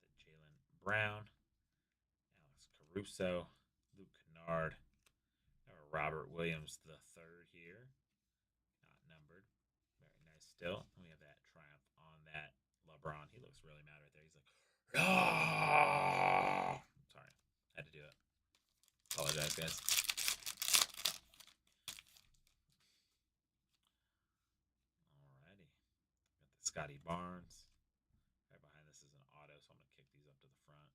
The Jaylen Brown. Alex Caruso. Luke Kennard. Robert Williams the third here. Not numbered. Very nice still. We have that triumph on that LeBron. He looks really mad right there. He's like, ah! Sorry. Had to do it. Apologize, guys. Alrighty. Got the Scotty Barnes. Right behind this is an auto, so I'm going to kick these up to the front.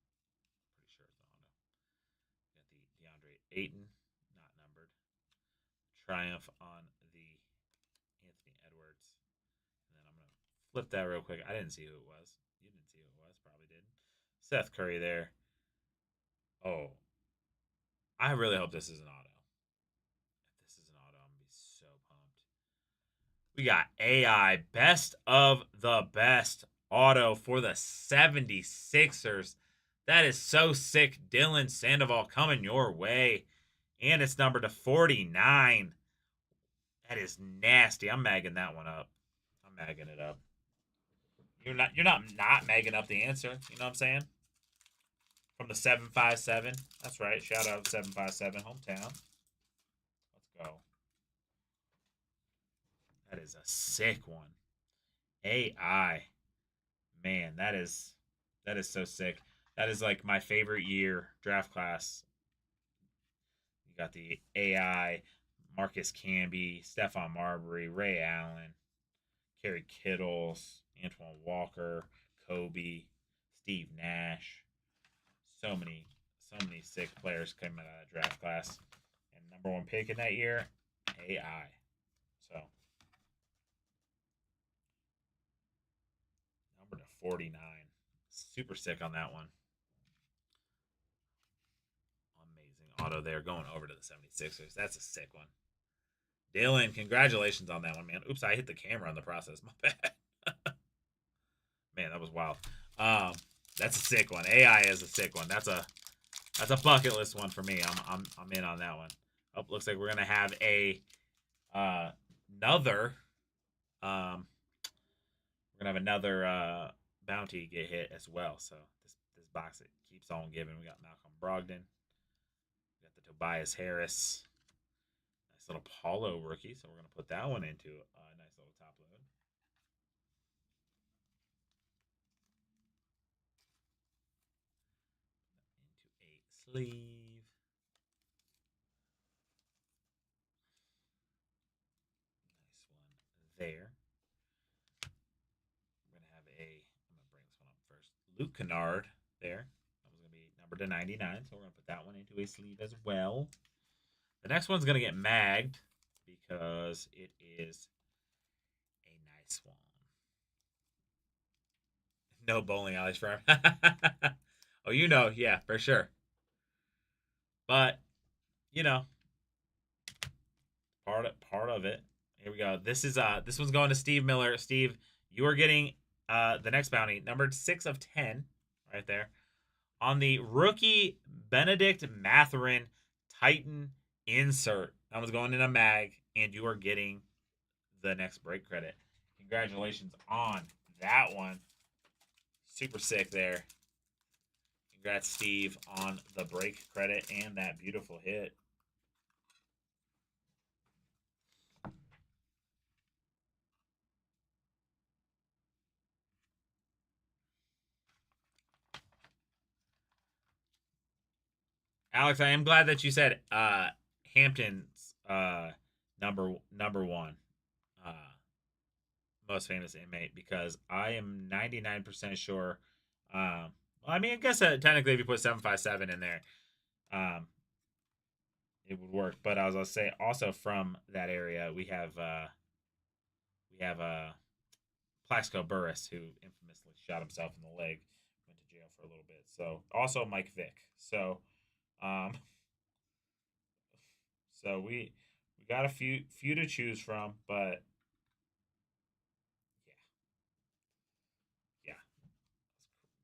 Pretty sure it's an auto. Got the DeAndre Ayton. Not numbered. Triumph on the Anthony Edwards. And then I'm going to flip that real quick. I didn't see who it was. You didn't see who it was. Probably didn't. Seth Curry there. Oh. I really hope this is an auto. If this is an auto, I'm going to be so pumped. We got AI best of the best auto for the 76ers. That is so sick. Dylan Sandoval coming your way. And it's numbered to 49. That is nasty. I'm magging that one up. I'm magging it up. You're not magging up the answer. You know what I'm saying? From the 757. That's right. Shout out 757 hometown. Let's go. That is a sick one. AI. Man, that is so sick. That is like my favorite year draft class. You got the AI, Marcus Camby, Stephon Marbury, Ray Allen, Kerry Kittles, Antoine Walker, Kobe, Steve Nash. So many, so many sick players came out of that draft class. And number one pick in that year, AI. So number to 49. Super sick on that one. Amazing auto there going over to the 76ers. That's a sick one. Dylan, congratulations on that one, man. Oops, I hit the camera on the process. My bad. Man, that was wild. Um, that's a sick one. AI is a sick one. That's a bucket list one for me. I'm in on that one. Oh, looks like we're gonna have a another we're gonna have another bounty get hit as well. So this box it keeps on giving. We got Malcolm Brogdon, we got the Tobias Harris, nice little Paulo rookie. So we're gonna put that one into a nice little top load. Into a sleeve. Nice one there. We're gonna have I'm gonna bring this one up first. Luke Kennard there. That was gonna be number to 99, so we're gonna put that one into a sleeve as well. The next one's gonna get magged because it is a nice one. No bowling alleys for him. Oh, yeah, for sure. But you know, part of it. Here we go. This one's going to Steve Miller. Steve, you are getting the next bounty, numbered 6 of 10, right there, on the rookie Benedict Mathurin Titan insert. That one's going in a mag, and you are getting the next break credit. Congratulations on that one. Super sick there. Congrats, Steve, on the break credit and that beautiful hit. Alex, I am glad that you said Hampton's number one uh, most famous inmate because I am 99% sure. Well, I mean, I guess technically if you put 757 in there, um, it would work. But I was gonna say also from that area we have Plaxico Burris who infamously shot himself in the leg, went to jail for a little bit. So also Mike Vick. Um, so we got a few to choose from, but yeah, yeah,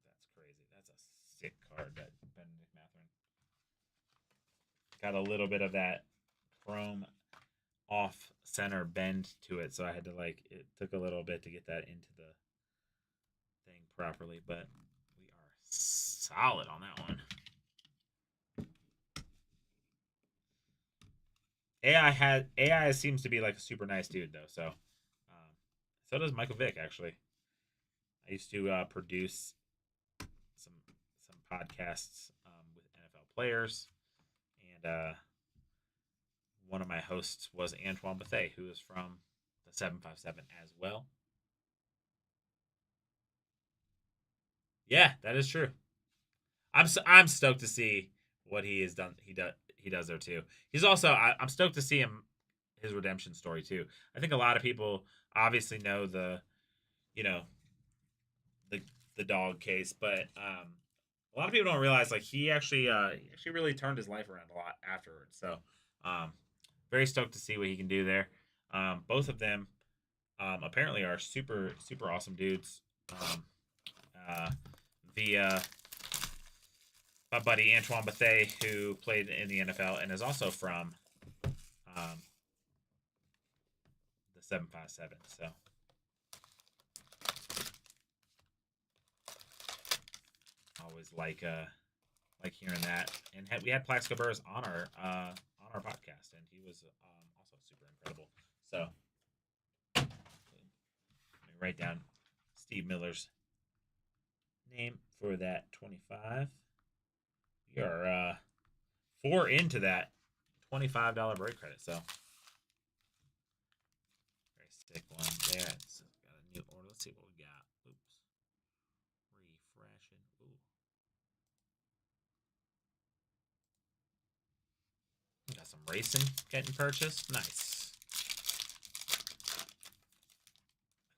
that's crazy. That's a sick card that Benedict Mathurin got a little bit of that chrome off center bend to it, so I had to it took a little bit to get that into the thing properly, but we are solid on that one. AI seems to be like a super nice dude though, so does Michael Vick actually. I used to produce some podcasts with NFL players, and one of my hosts was Antoine Bethea, who is from the 757 as well. Yeah, that is true. I'm stoked to see what he has done. He does there too. He's also I'm stoked to see his redemption story too. I think a lot of people obviously know you know the the dog case, but a lot of people don't realize like he actually really turned his life around a lot afterwards. So um, very stoked to see what he can do there. Both of them apparently are super super awesome dudes. Uh, the My buddy Antoine Bethea, who played in the NFL and is also from um, the 757. So always like hearing that. And we had Plaxico Burress on our podcast, and he was also super incredible. So let me write down Steve Miller's name for that 25. We are 4 into that $25 break credit. So very sick one there. It's got a new order. Let's see what we got. Oops. Refreshing. Ooh. Got some racing getting purchased. Nice.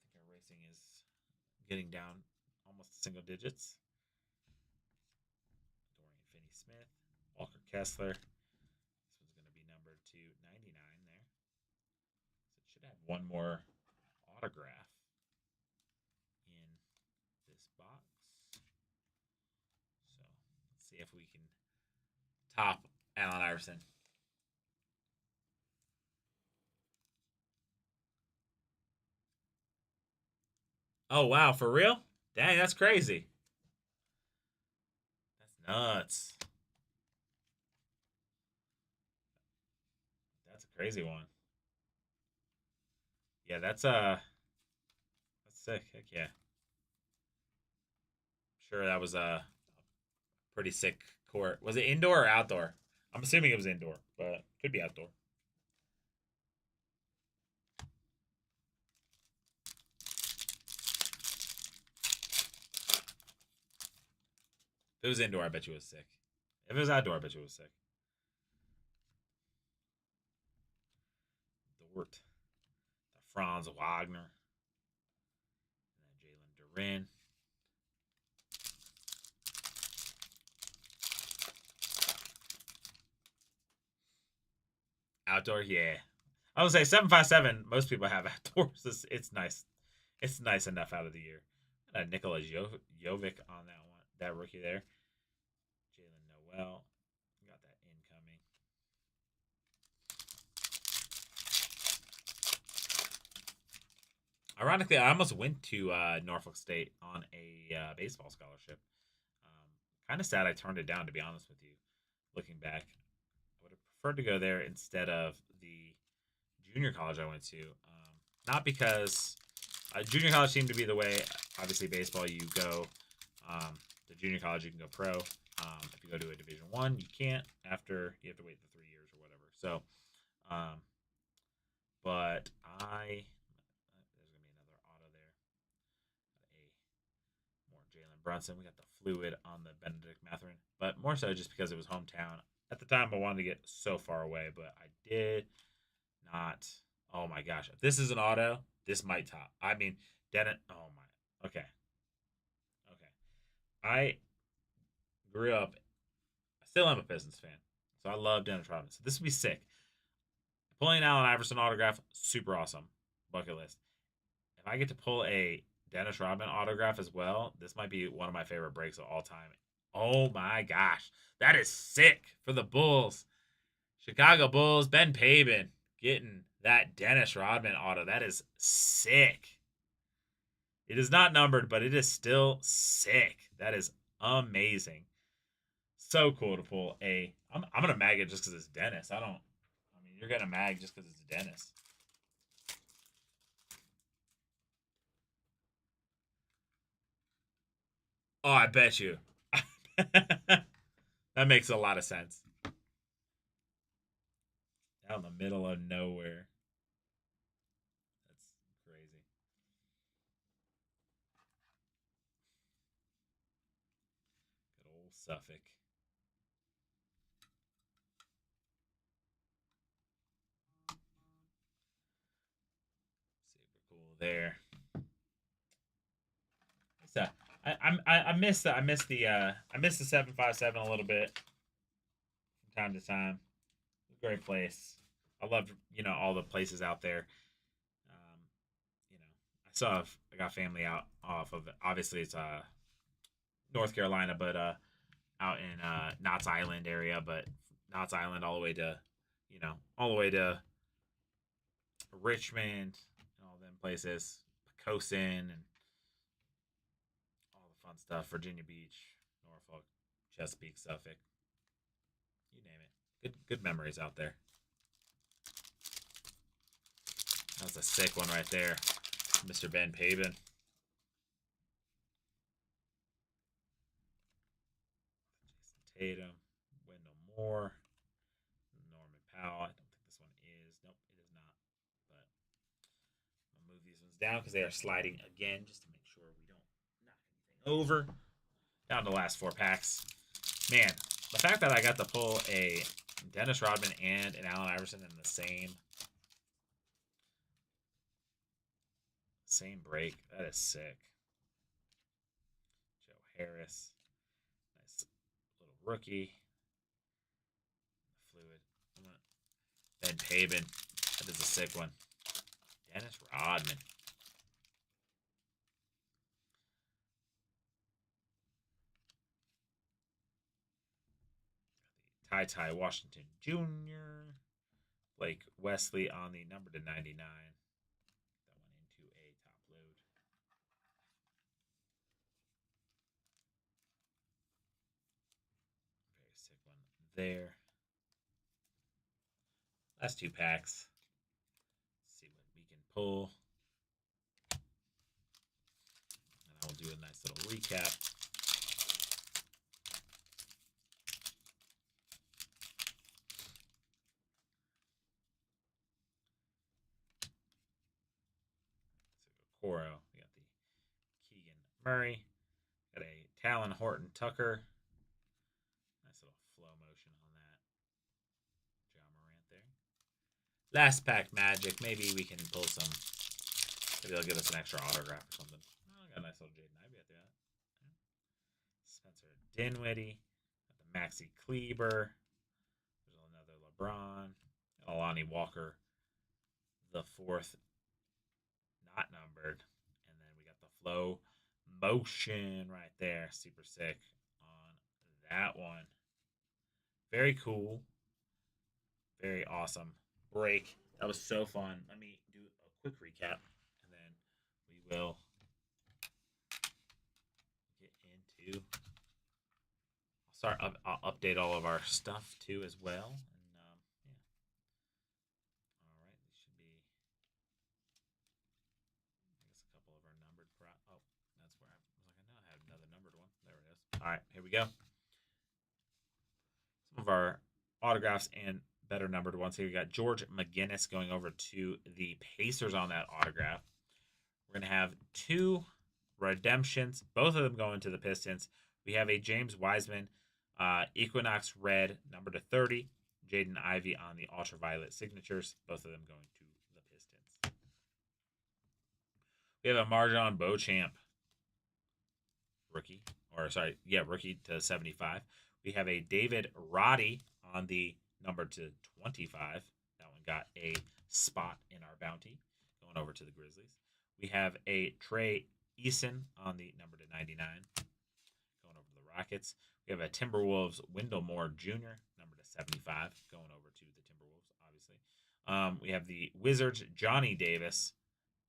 I think our racing is getting down almost single digits. Dorian Finney-Smith, Walker Kessler. This one's going to be numbered to 99 there. So it should have one more autograph in this box. So let's see if we can top Allen Iverson. Oh, wow. For real? Dang, that's crazy. That's nuts. That's a crazy one. Yeah, that's sick. Heck yeah. Sure, that was a pretty sick court. Was it indoor or outdoor? I'm assuming it was indoor, but could be outdoor. If it was indoor, I bet you it was sick. If it was outdoor, I bet you it was sick. Dort, the Franz Wagner, and then Jalen Duren. Outdoor, yeah. I would say 757. Most people have outdoors. It's nice. It's nice enough out of the year. Nikola Jovic on that one, that rookie there. Jalen Noel, got that incoming. Ironically, I almost went to Norfolk State on a baseball scholarship. Kind of sad I turned it down, to be honest with you. Looking back, I would have preferred to go there instead of the junior college I went to. Not because junior college seemed to be the way. Obviously, baseball, you go the junior college, you can go pro. If you go to a Division One, you can't. After you have to wait the 3 years or whatever. So, but there's gonna be another auto there. A more Jalen Brunson. We got the fluid on the Benedict Mathurin, but more so just because it was hometown. At the time, I wanted to get so far away, but I did not. Oh my gosh, if this is an auto, this might top. I mean, Dennett. Oh my. Okay. Okay. I grew up. I still am a Pistons fan, so I love Dennis Rodman. So this would be sick. Pulling Allen Iverson autograph, super awesome. Bucket list. If I get to pull a Dennis Rodman autograph as well, this might be one of my favorite breaks of all time. Oh my gosh. That is sick for the Bulls. Chicago Bulls, Ben Pabin getting that Dennis Rodman auto. That is sick. It is not numbered, but it is still sick. That is amazing. So cool to pull a. I'm gonna mag it just because it's Dennis. I mean, you're gonna mag just because it's Dennis. Oh, I bet you. That makes a lot of sense. Out in the middle of nowhere. That's crazy. Good old Suffolk. Super cool there. So I miss the 757 a little bit from time to time. Great place. I loved all the places out there. Um, I got family out off of obviously it's North Carolina, but out in Knott's Island area, but Knott's Island all the way to all the way to Richmond and all them places, Pocosin and all the fun stuff, Virginia Beach, Norfolk, Chesapeake, Suffolk, you name it. Good memories out there. That's a sick one right there, Mr. Ben Pabin. Tatum, Wendell Moore, Norman Powell. I don't think this one is. Nope, it is not. But I'll move these ones down because they are sliding again just to make sure we don't knock anything over. Down to the last 4 packs. Man, the fact that I got to pull a Dennis Rodman and an Allen Iverson in the same break, that is sick. Joe Harris, nice little rookie. Fluid. Ben Pabin, that is a sick one. Dennis Rodman. Ty Washington Jr. Blake Wesley on the number to 99. That went into a top load. Very sick one there. Last 2 packs. Let's see what we can pull. And I will do a nice little recap. Coro. We got the Keegan Murray. Got a Talon Horton Tucker. Nice little flow motion on that. John Morant there. Last pack Magic. Maybe we can pull some. Maybe they'll give us an extra autograph or something. Oh, I got a nice little Jaden Ivey at that. Spencer Dinwiddie. Got the Maxi Kleber. There's another LeBron. Alani Walker. The 4th. Not numbered. And then we got the flow motion right there. Super sick on that one. Very cool. Very awesome break. That was so fun. Let me do a quick recap and then we will get into. I'll update all of our stuff too as well. And yeah. All right. These should be. I guess a couple of our numbered. Oh, that's where I was like, I know I had another numbered one. There it is. All right, here we go. Some of our autographs and better numbered ones. Here we got George McGinnis going over to the Pacers on that autograph. We're going to have 2 redemptions, both of them going to the Pistons. We have a James Wiseman Equinox Red, number to 30. Jaden Ivey on the Ultraviolet signatures, both of them going to the Pistons. We have a Marjon Beauchamp rookie, rookie to 75. We have a David Roddy on the number to 25. That one got a spot in our bounty, going over to the Grizzlies. We have a Trey Eason on the number to 99, going over to the Rockets. We have a Timberwolves Wendell Moore Jr., number to 75, going over to the Timberwolves, obviously. We have the Wizards Johnny Davis,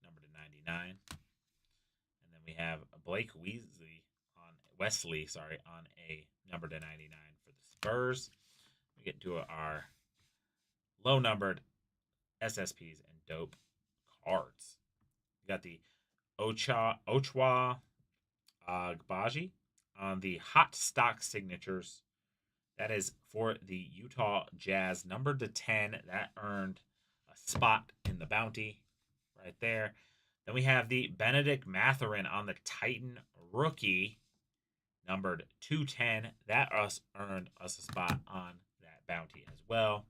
number to 99. And then we have Blake Wesley on a number to 99 for the Spurs. We get to our low-numbered SSPs and dope cards. We got the Ochwa Agbaji on the Hot Stock signatures. That is for the Utah Jazz, numbered to 10. That earned a spot in the bounty right there. Then we have the Benedict Mathurin on the Titan rookie, numbered 210. That earned us a spot on that bounty as well.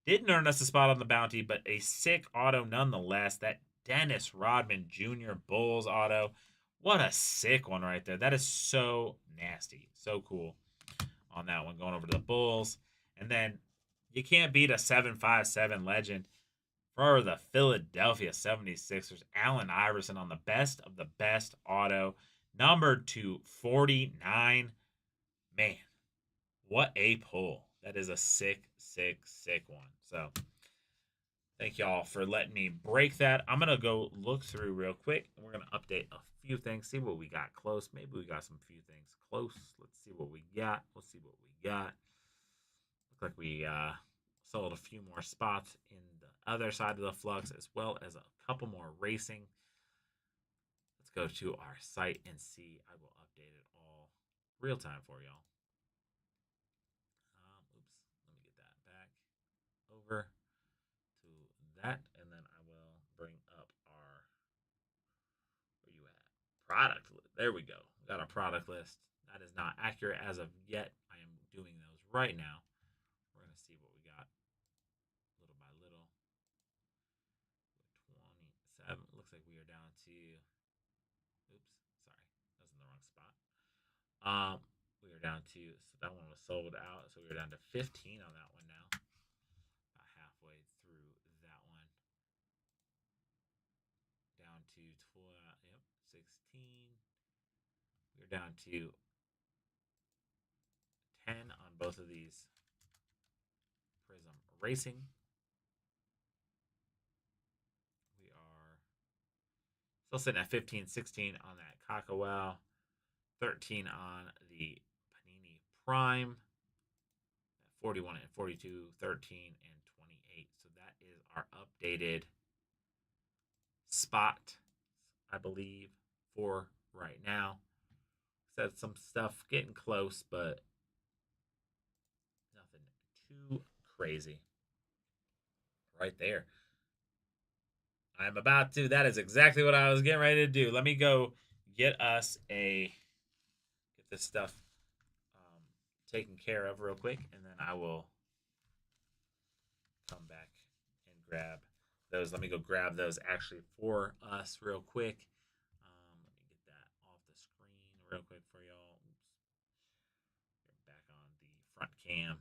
Didn't earn us a spot on the bounty, but a sick auto nonetheless. That Dennis Rodman Jr. Bulls auto. What a sick one right there. That is so nasty. So cool on that one, going over to the Bulls. And then you can't beat a 7.57 legend for the Philadelphia 76ers. Allen Iverson on the best of the best auto, numbered to 49. Man, what a pull. That is a sick, sick, sick one. So thank y'all for letting me break that. I'm going to go look through real quick, and we're going to update a few things, see what we got close. Maybe we got some few things close. Let's see what we got. We'll see what we got. Looks like we sold a few more spots in the other side of the Flux, as well as a couple more racing. Let's go to our site and see. I will update it all real time for y'all. over to that, and then I will bring up our, where you at? Product list. There we go. We got our product list. That is not accurate as of yet. I am doing those right now. We're going to see what we got little by little. 27. Looks like we are down to, oops, sorry, that was in the wrong spot. We are down to, so that one was sold out. So we are down to 15 on that one now. About halfway through that one. Down to 16. We're down to 10 on both of these Prism Racing. We are still sitting at 15, 16 on that Cockwell, 13 on the Panini Prime, 41 and 42, 13 and 28. So that is our updated spot, I believe, for right now. Said some stuff getting close, but nothing too crazy. Right there. I'm about to. That is exactly what I was getting ready to do. Let me go get this stuff taken care of real quick, and then I will come back and grab those. Let me go grab those actually for us real quick. Let me get that off the screen real quick for y'all. Oops. Get back on the front cam.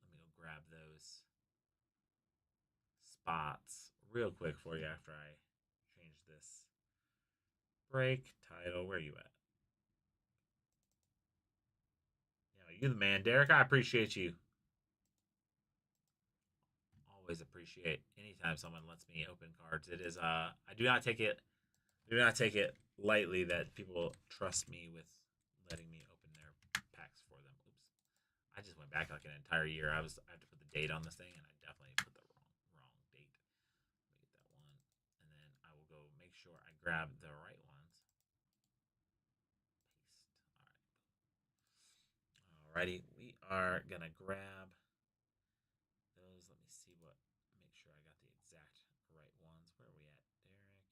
Let me go grab those spots real quick for you after I change this break title. Where are you at? You the man, Derek. I appreciate you. Always appreciate anytime someone lets me open cards. It is I do not take it lightly that people trust me with letting me open their packs for them. Oops. I just went back like an entire year. I have to put the date on this thing, and I definitely put the wrong date. Let me get that one. And then I will go make sure I grab the right ones. Paste. Alrighty, we are gonna grab those. Let me see make sure I got the exact right ones. Where are we at, Derek?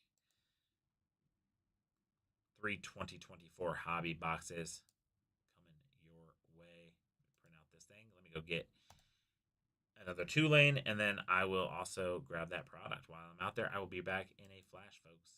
3 2024 hobby boxes coming your way. Let me print out this thing. Let me go get another 2-lane, and then I will also grab that product. While I'm out there, I will be back in a flash, folks.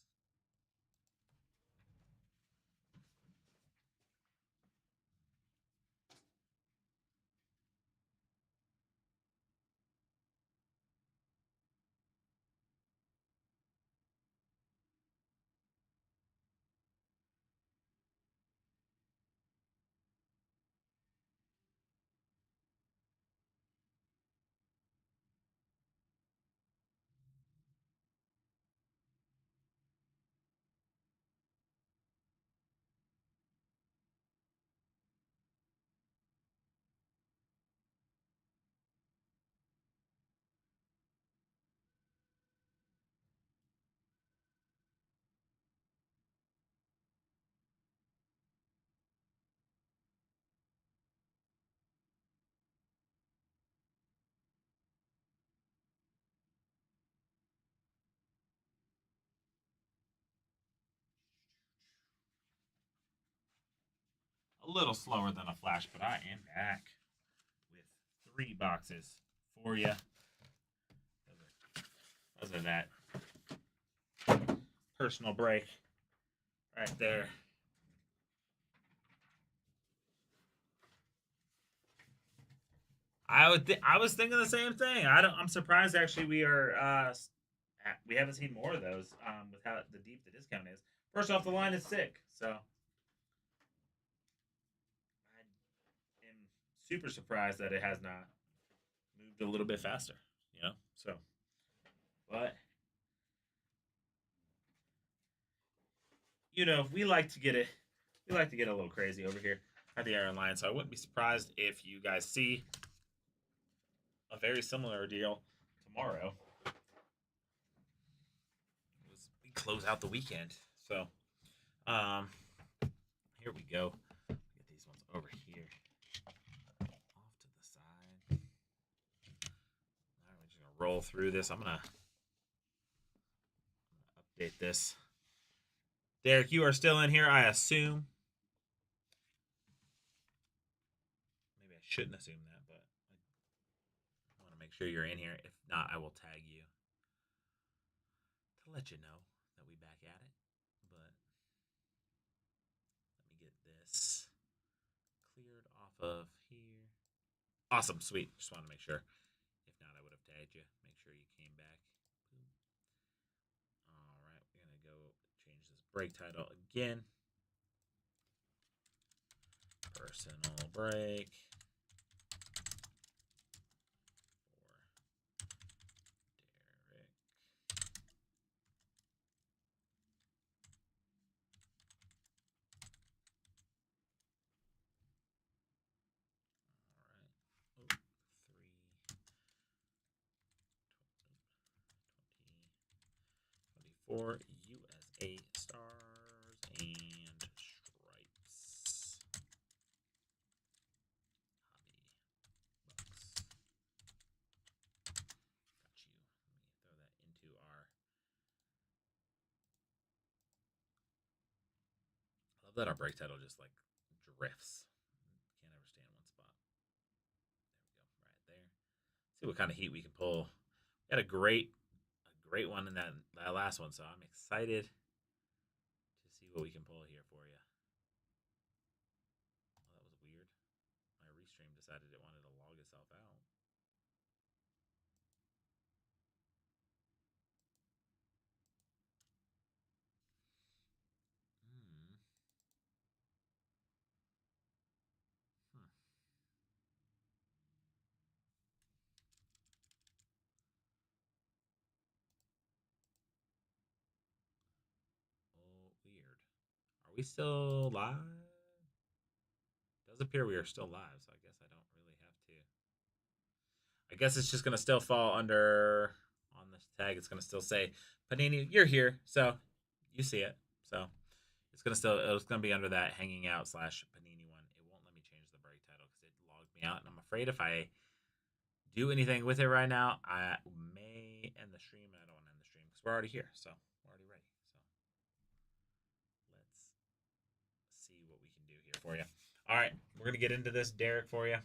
A little slower than a flash, but I am back with 3 boxes for you. Those are that personal break right there. I was thinking the same thing. I'm surprised actually we haven't seen more of those with how the deep the discount is. First off, the line is sick, so I am super surprised that it has not moved a little bit faster. So but we like to get a little crazy over here at the Iron Lion, so I wouldn't be surprised if you guys see a very similar deal tomorrow. We close out the weekend, so here we go. Get these ones over here, off to the side. All right, we're just gonna roll through this. I'm gonna update this. Derek, you are still in here, I assume. Maybe I shouldn't assume that, but I want to make sure you're in here. If not, I will tag you to let you know that we back at it. But let me get this cleared off of here. Awesome, sweet. Just want to make sure. If not, I would have tagged you. Make sure you came back. All right, we're gonna go change this break title again. Personal break. For USA Stars and Stripes. Hobby Bucks. Got you. Let me throw that into our. I love that our break title just like drifts. Can't ever stay in one spot. There we go, right there. See what kind of heat we can pull. We had a great one in that last one, so I'm excited to see what we can pull here for you. Oh, that was weird. My restream decided it wanted to log itself out. Oh, weird. Are we still live? Does appear we are still live, so I guess I don't really have to. I guess it's just gonna still fall under on this tag. It's gonna still say Panini, you're here, so you see it. So it's gonna be under that hanging out / Panini one. It won't let me change the break title because it logged me out, and I'm afraid if I do anything with it right now, I may end the stream, and I don't want to end the stream because we're already here, so we're already ready. So let's see what we can do here for you. All right, we're gonna get into this, Derek, for you.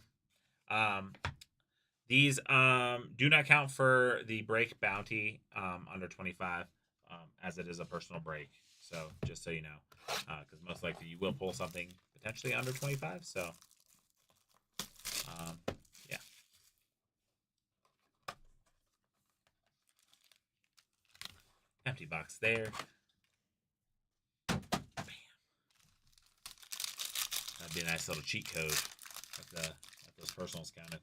These do not count for the break bounty under 25, as it is a personal break. So just so you know, because most likely you will pull something potentially under 25. So yeah. Empty box there. Bam. That'd be a nice little cheat code if those personals counted.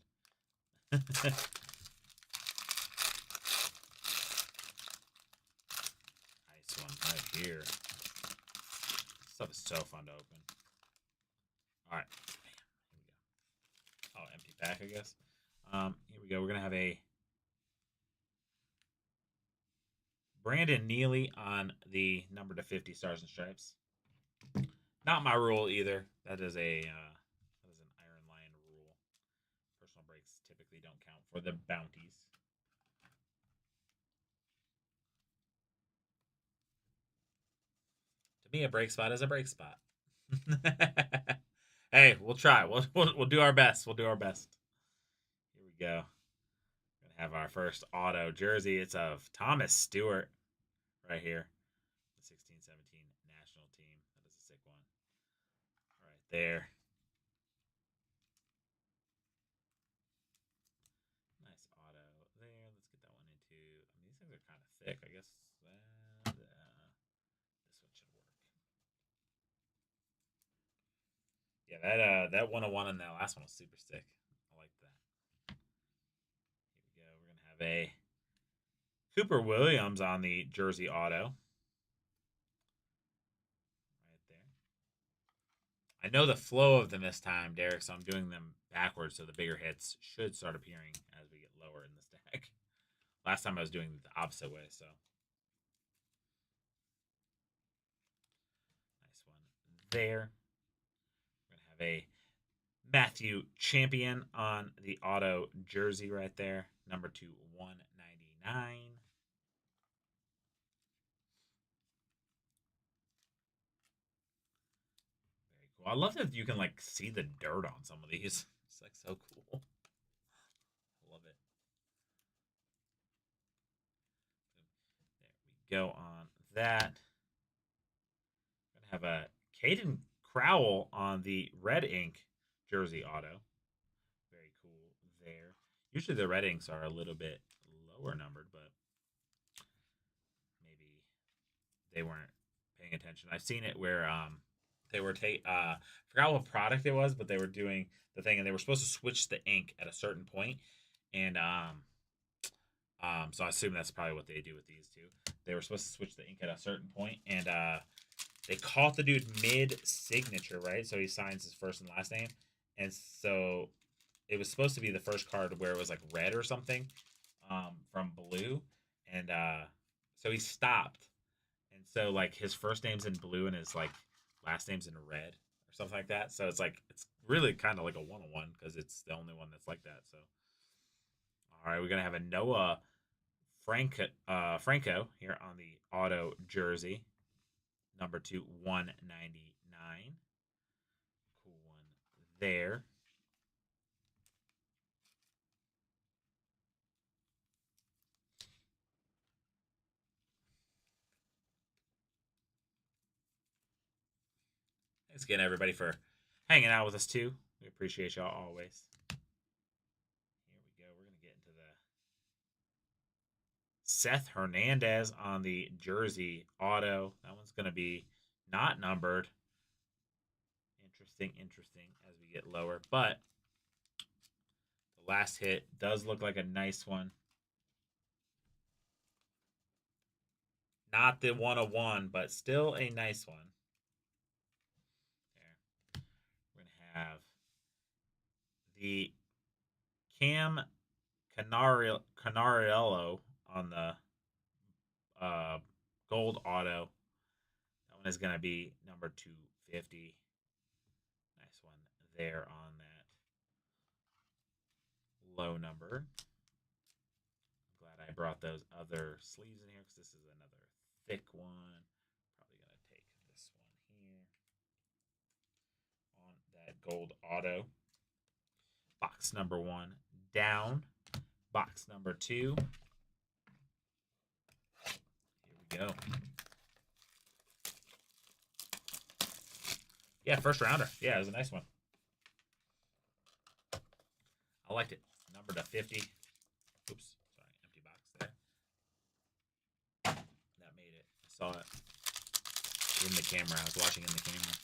Nice one right here. This stuff is so fun to open. All right. Here we go. Oh, empty pack, I guess. Here we go. We're going to have a Brandon Neely on the number to 50 Stars and Stripes. Not my rule either. That is an Iron Lion rule. Personal breaks typically don't count for the bounties. To me, a break spot is a break spot. Hey, we'll try. We'll do our best. We'll do our best. Here we go. We're gonna have our first auto jersey. It's of Thomas Stewart right here. The 16-17 national team. That is a sick one. Right there. Nice auto there. Let's get that one into. I mean, these things are kind of thick. I guess this one should work. Yeah, that 101 and that last one was super sick. I like that. Here we go. We're gonna have a Cooper Williams on the jersey auto. Right there. I know the flow of them this time, Derek, so I'm doing them backwards so the bigger hits should start appearing as we get lower in the stack. Last time I was doing it the opposite way, so. Nice one there. We're going to have a Matthew Champion on the auto jersey right there. Number 2/199. 99. Very cool. I love that you can like see the dirt on some of these. It's like so cool. I love it. There we go on that. Gonna have a Caden Crowell on the red ink jersey auto. Very cool there. Usually the red inks are a little bit lower numbered, but maybe they weren't paying attention. I've seen it where they were forgot what product it was, but they were doing the thing and they were supposed to switch the ink at a certain point, and so I assume that's probably what they do with these two. They were supposed to switch the ink at a certain point, and they caught the dude mid signature, right? So he signs his first and last name, and so it was supposed to be the first card where it was like red or something, from blue, and so he stopped, and so like his first name's in blue and his like last name's in red or something like that. So it's like it's really kind of like a 1-on-1 because it's the only one that's like that. So all right, we're gonna have a Noah Franco here on the auto jersey, number 2/199. Cool one there. Thanks again, everybody, for hanging out with us too. We appreciate y'all always. Here we go. We're gonna get into the Seth Hernandez on the jersey auto. That one's gonna be not numbered. Interesting as we get lower, but the last hit does look like a nice one. Not the 101, but still a nice one. There. We're gonna have the Cam Canariello on the gold auto. That one is going to be number 250. Nice one there on that low number. I'm glad I brought those other sleeves in here because this is another thick one. Probably going to take this one here on that gold auto. Box number 1 down. Box number 2. Here we go. Yeah, first rounder. Yeah, it was a nice one. I liked it. Numbered to 50. Oops, sorry, empty box there. That made it. I saw it in the camera. I was watching in the camera.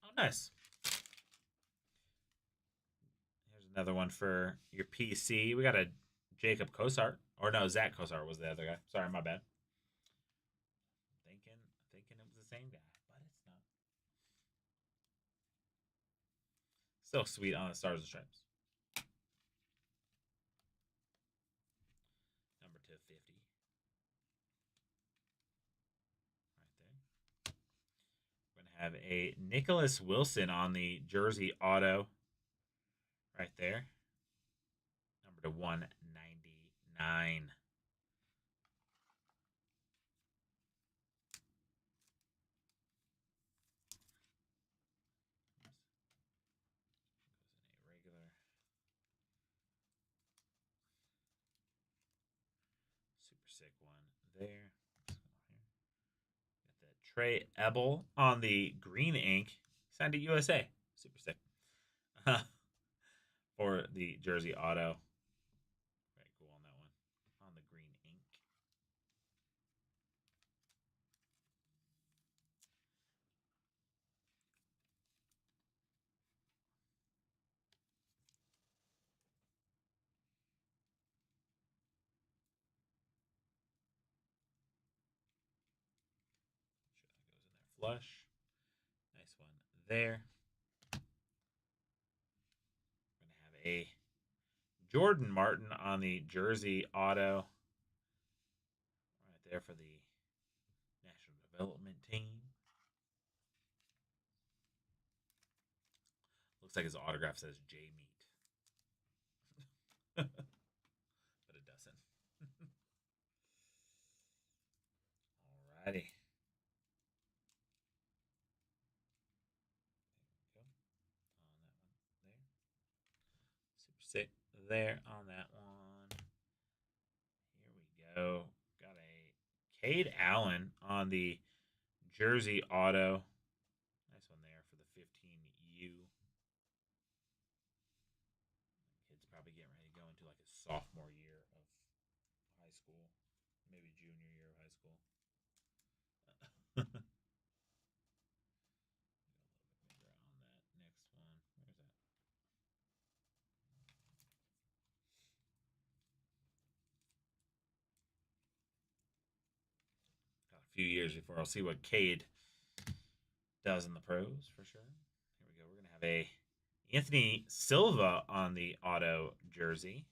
Oh, nice. Here's another one for your PC. We got a Jacob Kosar. Or no, Zach Kosar was the other guy. Sorry, my bad. Thinking it was the same guy, but it's not. Still sweet on the Stars and Stripes. Number 250. Right there. We're going to have a Nicholas Wilson on the jersey auto. Right there. Number 199. Regular. Super sick one there. Got that Trey Ebel on the green ink. Signed to USA. Super sick. For the jersey auto. Very cool on that one. On the green ink. Sure, that goes in there flush. Nice one there. We're going to have a Jordan Martin on the jersey auto. Right there for the National Development Team. Looks like his autograph says J Meat. But it doesn't. Alrighty. Sit there on that one. Here we go. Got a Cade Allen on the jersey auto. Nice one there for the 15U. Kid's probably getting ready to go into like a sophomore year of high school, maybe junior year of high school. A little bit bigger on that next one. Where's that? Got a few years before I'll see what Cade does in the pros for sure. Here we go. We're gonna have a Anthony Silva on the auto jersey.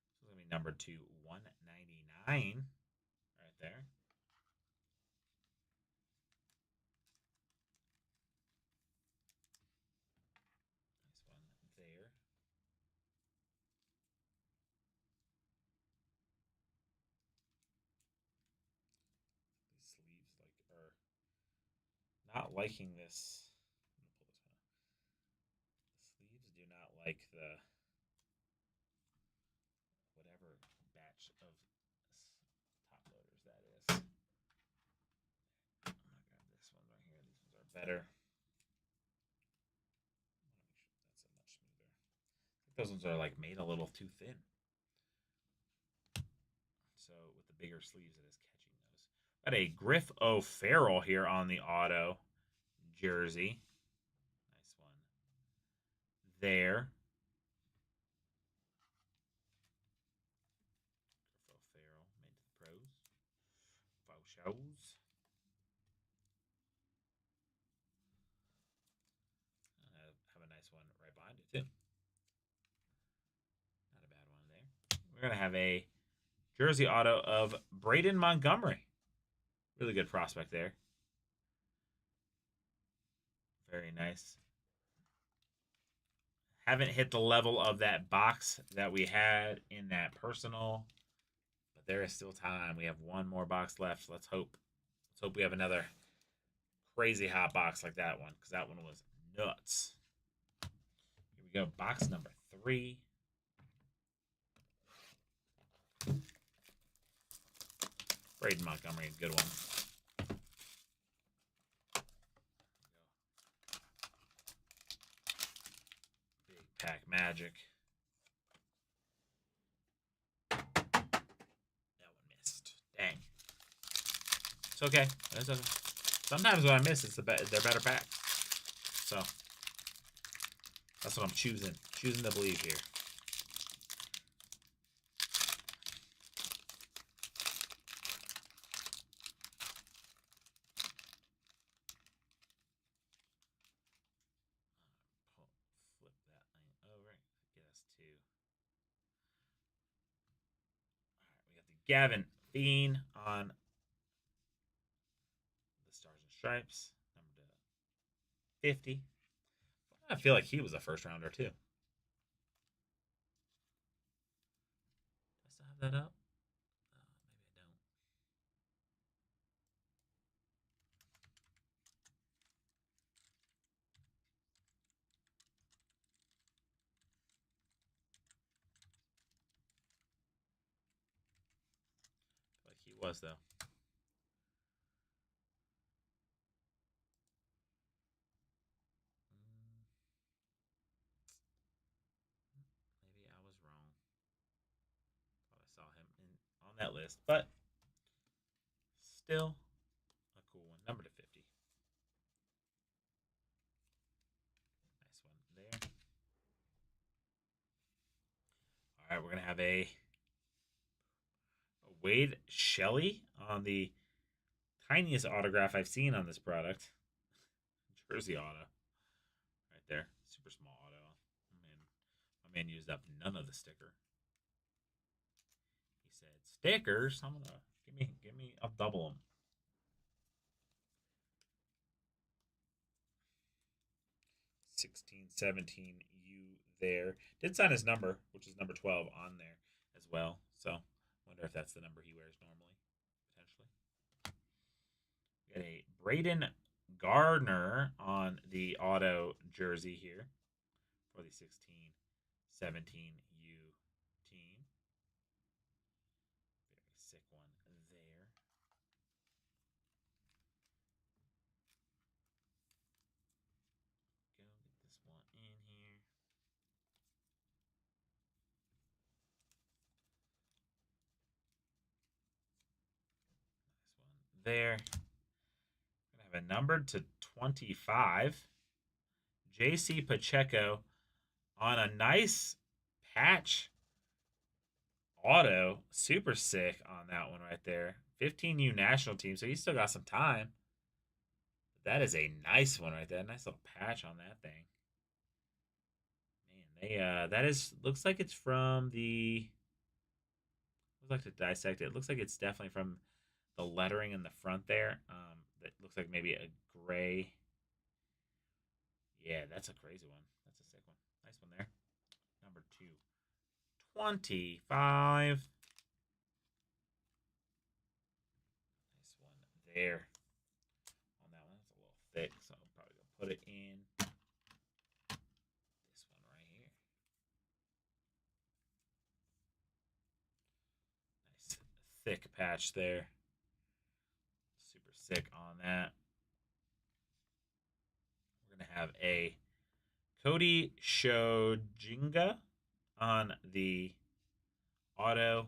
This is gonna be number 2/199 right there. Nice one there. These sleeves are not liking this. The sleeves do not like the whatever batch of top loaders that is. I'm gonna grab this one right here. These ones are better. I want to make sure that's a much smoother. I think those ones are like made a little too thin. So with the bigger sleeves, it is catching those. Got a Griff O'Farrell here on the auto jersey. Nice one there. Griff O'Farrell made to the pros. Faux shows. Have a nice one right behind it too. Not a bad one there. We're gonna have a jersey auto of Braden Montgomery. Really good prospect there. Very nice. Haven't hit the level of that box that we had in that personal, but there is still time. We have one more box left. Let's hope. Let's hope we have another crazy hot box like that one, because that one was nuts. Here we go. Box number 3. Braden Montgomery, good one. Big pack magic. That one missed. Dang. It's okay. It's okay. Sometimes when I miss, they're better packs. So that's what I'm choosing. Choosing to believe here. Flip that thing over. Get us to. All right, we got the Gavin Fiend on the Stars and Stripes, number 50. I feel like he was a first rounder too. Do I still have that up? Maybe I don't. I feel like he was though. Maybe I was wrong. Thought I saw him on that list, but still a cool one. Number to 50. Nice one there. All right, we're gonna have a Wade Shelley on the tiniest autograph I've seen on this product. Jersey auto. Right there. Super small auto. My man used up none of the sticker. He said, stickers? I'm gonna give I'll double them. 16, 17, U there. Did sign his number, which is number 12 on there as well. So wonder if that's the number he wears normally, potentially. We got a Braden Gardner on the auto jersey here for the 16, 17 U team. Very sick one there. Go get this one in here. Nice one there. We're going to have a numbered to 25. JC Pacheco on a nice patch auto. Super sick on that one right there. 15U national team, so he's still got some time. That is a nice one right there. Nice little patch on that thing. Man, that is looks like it's from the. I'd like to dissect it. It looks like it's definitely from the lettering in the front there. That looks like maybe a gray. Yeah, that's a crazy one. That's a sick one. Nice one there. Number 2. 25. Nice one there. On that one, that's a little thick, so I'm probably going to put it in this one right here. Nice thick patch there. Super sick on that. We're going to have a Cody Shojinga on the auto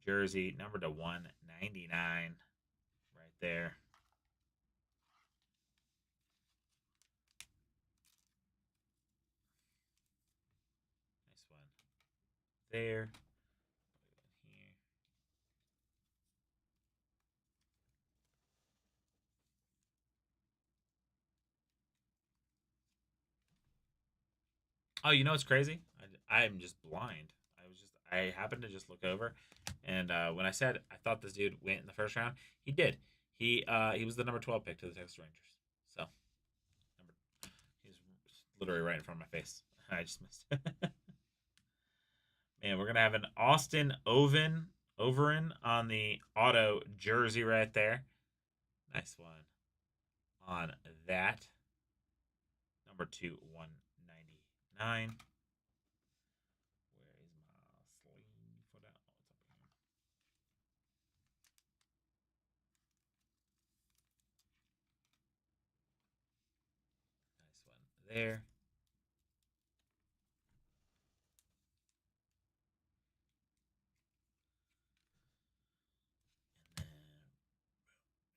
jersey, number to 199 right there. Nice one there. Here. Oh, you know what's crazy? I'm just blind. I happened to just look over, and when I said I thought this dude went in the first round, he did. He was the number 12 pick to the Texas Rangers. So he's literally right in front of my face. I just missed. Man, we're gonna have an Austin Overin on the auto jersey right there. Nice one on that. Number 2, 199. Where is my sleeve for that? Oh, it's up here. Nice one there. And then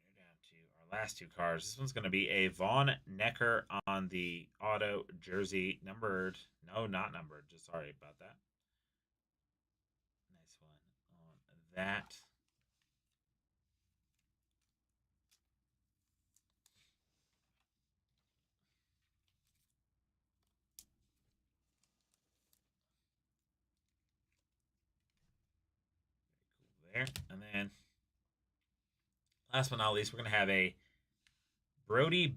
we're down to our last 2 cards. This one's going to be a Von Necker on the auto jersey, numbered. No, not numbered. Just sorry about that. Nice one on that. Very cool there. And then last but not least, we're going to have a Brody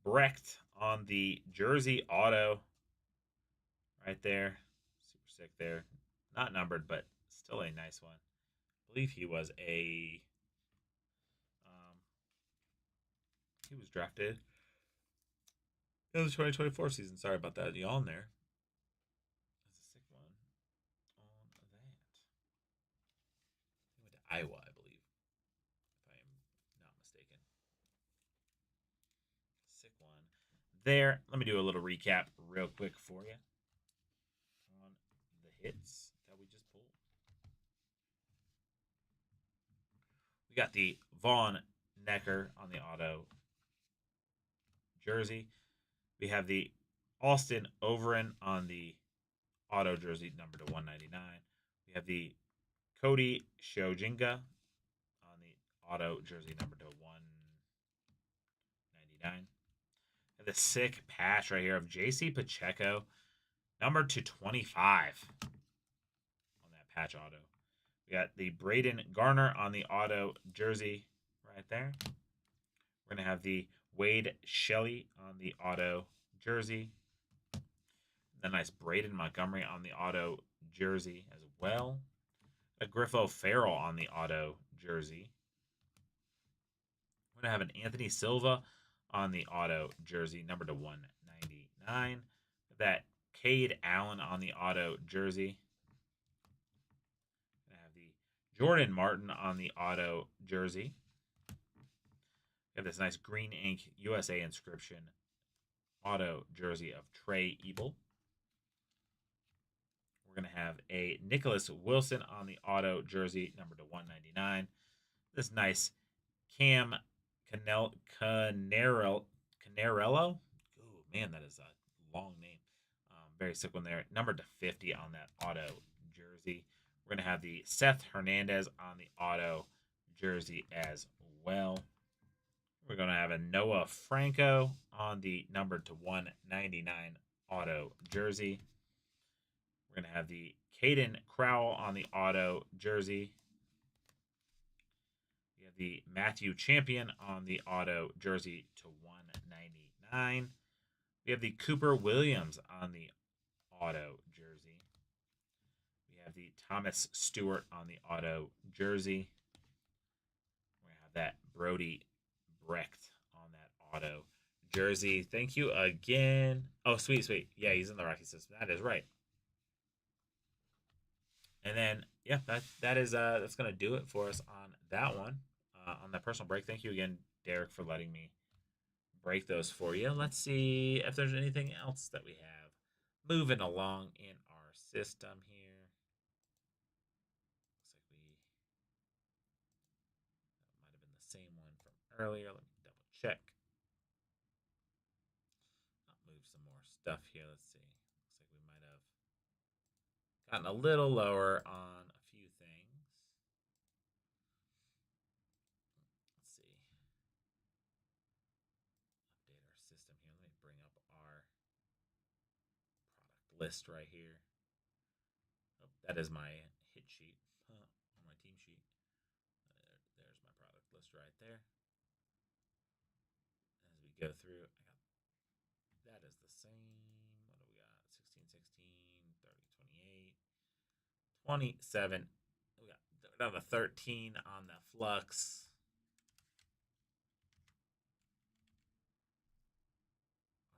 Brecht on the jersey auto right there. Super sick there. Not numbered, but still a nice one. I believe he was he was drafted in the 2024 season. Sorry about that. Y'all in there. That's a sick one on that. He went to Iowa, I believe, if I am not mistaken. Sick one there. Let me do a little recap real quick for you on the hits that we just pulled. We got the Von Necker on the auto jersey. We have the Austin Overin on the auto jersey, number to 199. We have the Cody Shojinga on the auto jersey, number to 199. And the sick patch right here of JC Pacheco, number to 25 on that patch auto. We got the Braden Garner on the auto jersey right there. We're going to have the Wade Shelley on the auto jersey. The nice Braden Montgomery on the auto jersey as well. A Griffo Farrell on the auto jersey. We're going to have an Anthony Silva on the auto jersey, number to 199. That Cade Allen on the auto jersey. We're going to have the Jordan Martin on the auto jersey. We have this nice green ink USA inscription auto jersey of Trey Ebel. We're going to have a Nicholas Wilson on the auto jersey, number to 199. This nice Cam Canarello. Oh, man, that is a long name. Very sick one there. Number to 50 on that auto jersey. We're going to have the Seth Hernandez on the auto jersey as well. We're going to have a Noah Franco on the number to 199 auto jersey. We're going to have the Caden Crowell on the auto jersey. We have the Matthew Champion on the auto jersey to 199. We have the Cooper Williams on the auto jersey. We have the Thomas Stewart on the auto jersey. We're going to have that Brody Brecht on that auto jersey. Thank you again. Oh, sweet. Yeah, he's in the Rocky system. That is right. And then, yeah, that's gonna do it for us on that one, on that personal break. Thank you again, Derek, for letting me break those for you. Let's see if there's anything else that we have moving along in our system here. Looks like that might have been the same one from earlier. Let me double check. I'll move some more stuff here. Let's see. Looks like we might have gotten a little lower on a few things. Let's see. Update our system here. Let me bring up our product list right here. Oh, that is my hit sheet, or my team sheet. There's my product list right there. As we go through, that is the same. What do we got? 16, 16, 30, 28. 27. We got down to 13 on the Flux.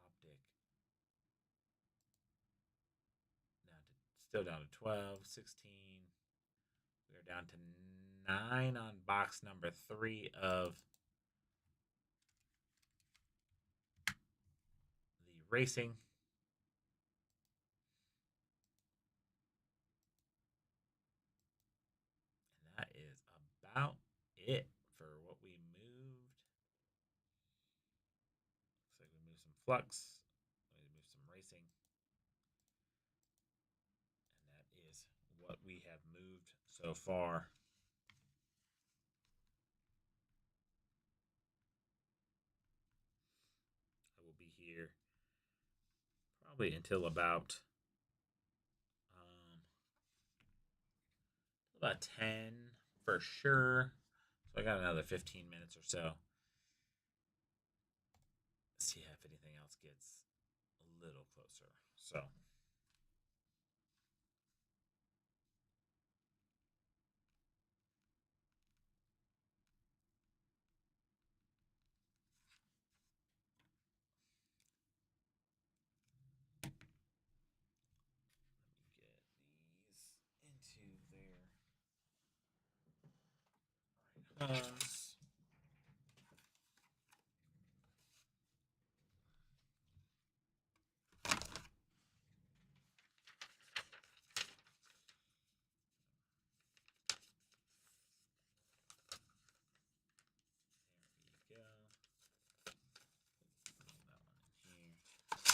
Optic. Still down to 12, 16. We are down to 9 on box number 3 of the racing. That is about it for what we moved. Looks like we moved some Flux. We moved some racing. And that is what we have moved so far. I will be here probably until about 10 for sure. So I got another 15 minutes or so. See if anything else gets a little closer. So let me get these into their homes.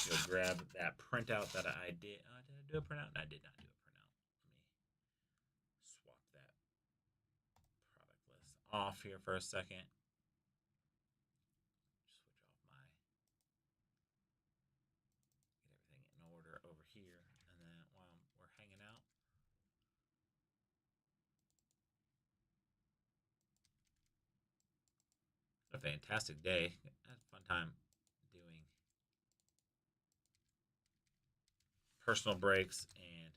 Go grab that printout that I did. Did I do a printout? No, I did not do a printout. Let me swap that product list off here for a second. Switch off my, get everything in order over here. And then while we're hanging out, A fantastic day. I had a fun time doing personal breaks and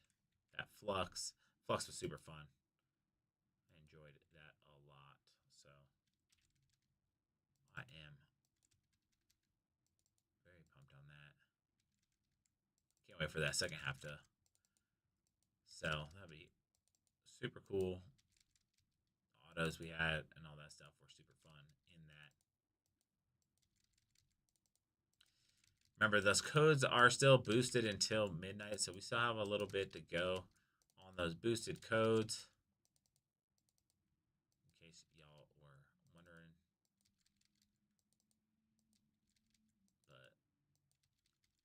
that Flux. Flux was super fun. I enjoyed that a lot. So I am very pumped on that. Can't wait for that second half to sell. That'd be super cool. The autos we had and all that stuff were super fun in that. Remember, those codes are still boosted until midnight, so we still have a little bit to go on those boosted codes. In case y'all were wondering. But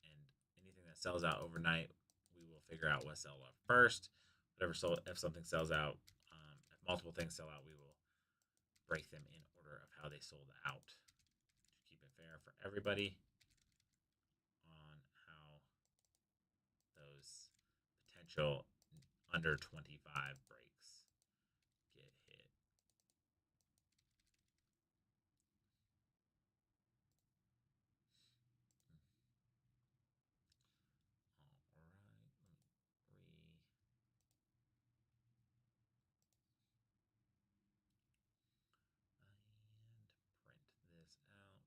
and anything that sells out overnight, we will figure out what sell out first. Whatever sold, if something sells out, if multiple things sell out, we will break them in order of how they sold out to keep it fair for everybody on how those potential under 25 breaks get hit. All right, let me and print this out.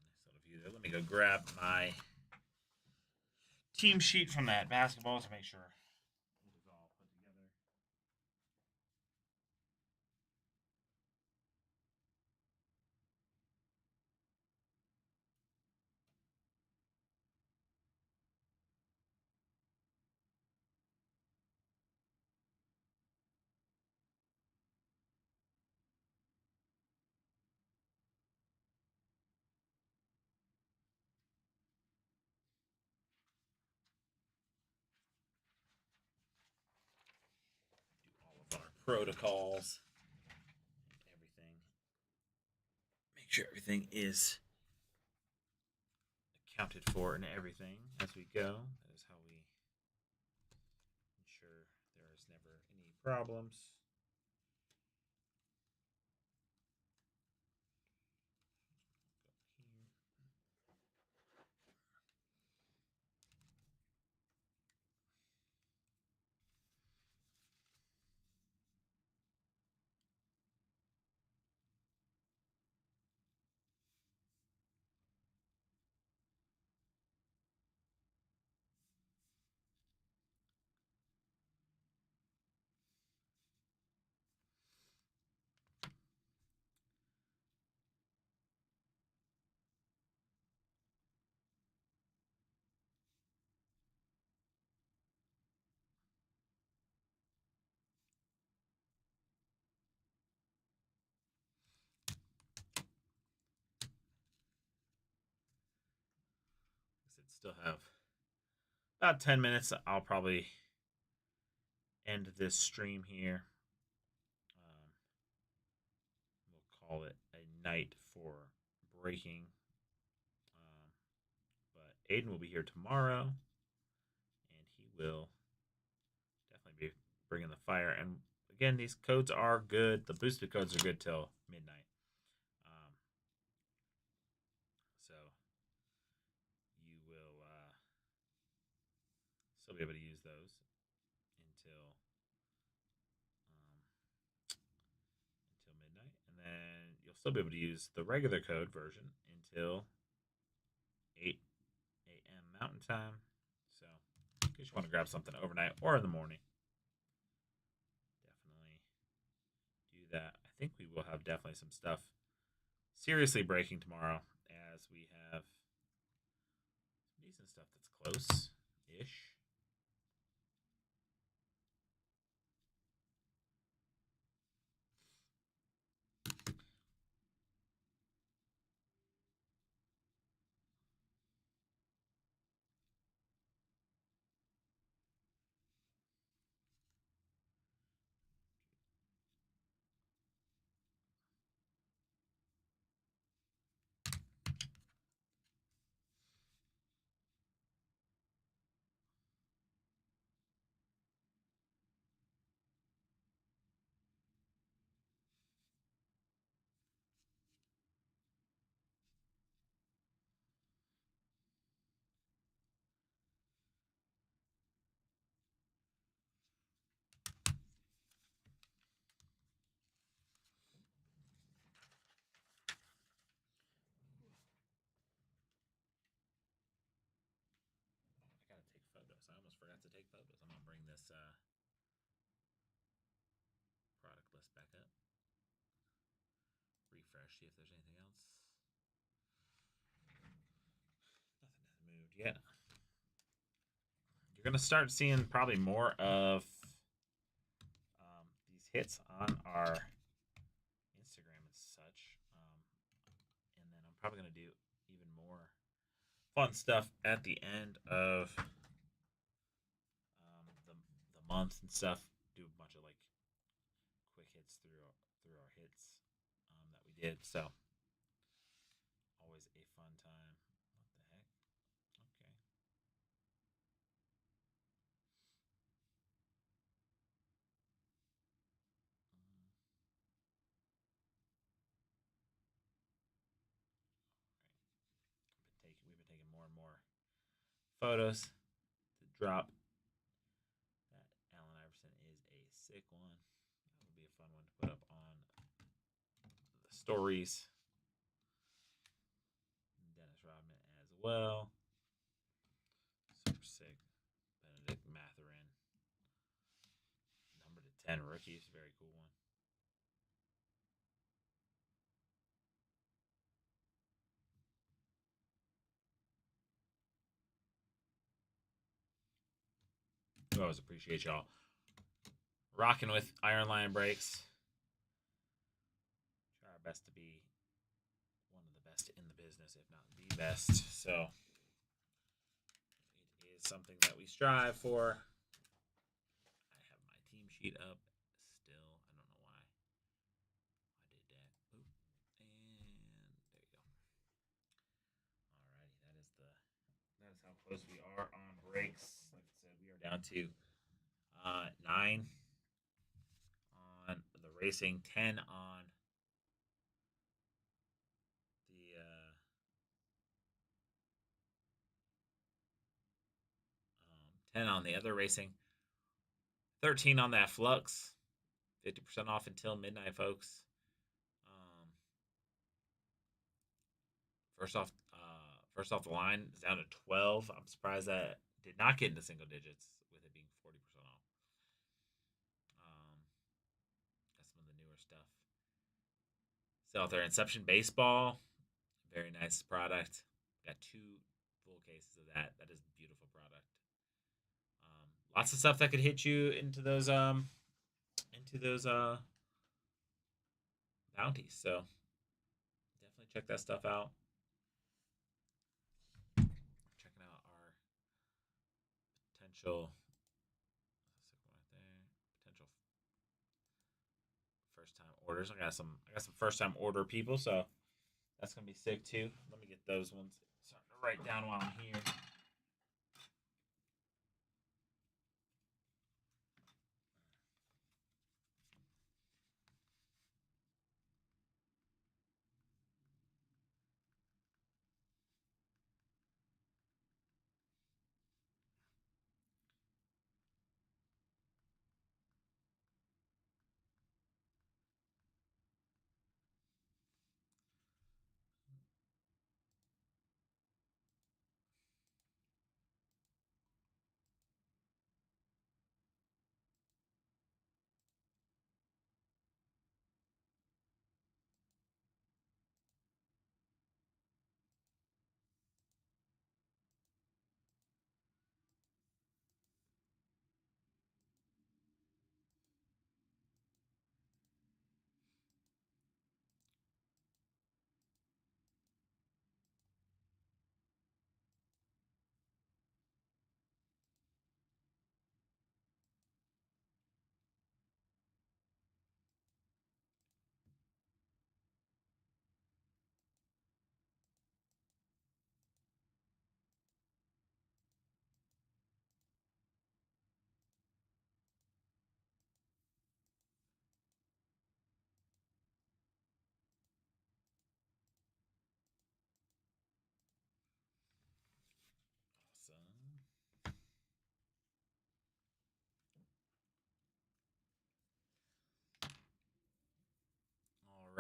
Nice little view there. Let me go grab my team sheet from that basketball to make sure it is all put together. Do all of our protocols and everything. Make sure everything is accounted for and everything as we go. That is how we ensure there is never any problems. Still have about 10 minutes. I'll probably end this stream here. We'll call it a night for breaking. But Aiden will be here tomorrow, and he will definitely be bringing the fire. And again, these codes are good. The boosted codes are good till midnight. So you will still be able to use those until midnight, and then you'll still be able to use the regular code version until 8 a.m. Mountain Time. So, in case you want to grab something overnight or in the morning, definitely do that. I think we will have definitely some stuff seriously breaking tomorrow, as we have some decent stuff that's close. ish. I gotta take photos. I almost forgot to take photos. I'm gonna bring this product list back up. Refresh, see if there's anything else. Nothing has moved yet. You're gonna start seeing probably more of these hits on our Instagram and such. And then I'm probably gonna do even more fun stuff at the end of the month and stuff. Do a bunch of like quick hits through our hits that we did. So always a fun time. What the heck? Okay. We've been taking more and more photos to drop. That Allen Iverson is a sick one. That would be a fun one to put up on the stories. Dennis Rodman as well. Super sick. Benedict Mathurin. Number to 10 rookies. Very cool one. I always appreciate y'all rocking with Iron Lion breaks. Try our best to be one of the best in the business, if not the best. So it is something that we strive for. I have my team sheet up still. I don't know why I did that. Oop. And there you go. Alrighty, that is how close we are on breaks. Like I said, we are down to 9 on the racing, 10 on the 10 on the other racing, 13 on that Flux, 50% off until midnight, folks. First off, the line is down to 12. I'm surprised that did not get into single digits with it being 40% off. That's some of the newer stuff. So out there, Inception Baseball, very nice product. Got 2 full cases of that. That is a beautiful product. Lots of stuff that could hit you into those bounties. So definitely check that stuff out. Checking out our potential first time orders. I got some first time order people, so that's gonna be sick too. Let me get those ones starting to write down while I'm here.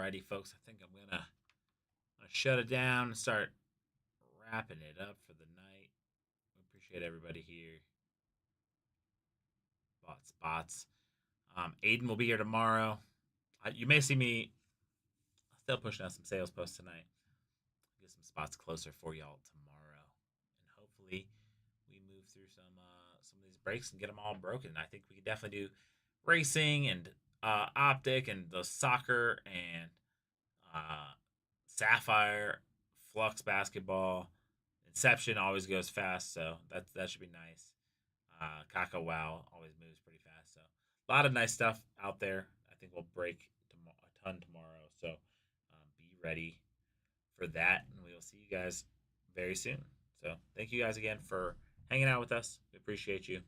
Alrighty, folks. I think I'm gonna shut it down and start wrapping it up for the night. We appreciate everybody here. Bought spots. Aiden will be here tomorrow. You may see me still pushing out some sales posts tonight. Get some spots closer for y'all tomorrow, and hopefully we move through some of these breaks and get them all broken. I think we can definitely do racing and optic and the soccer and sapphire, flux basketball. Inception always goes fast, so that should be nice. Kaka Wow always moves pretty fast, so a lot of nice stuff out there. I think we'll break a ton tomorrow, so be ready for that, and we will see you guys very soon. So thank you guys again for hanging out with us. We appreciate you.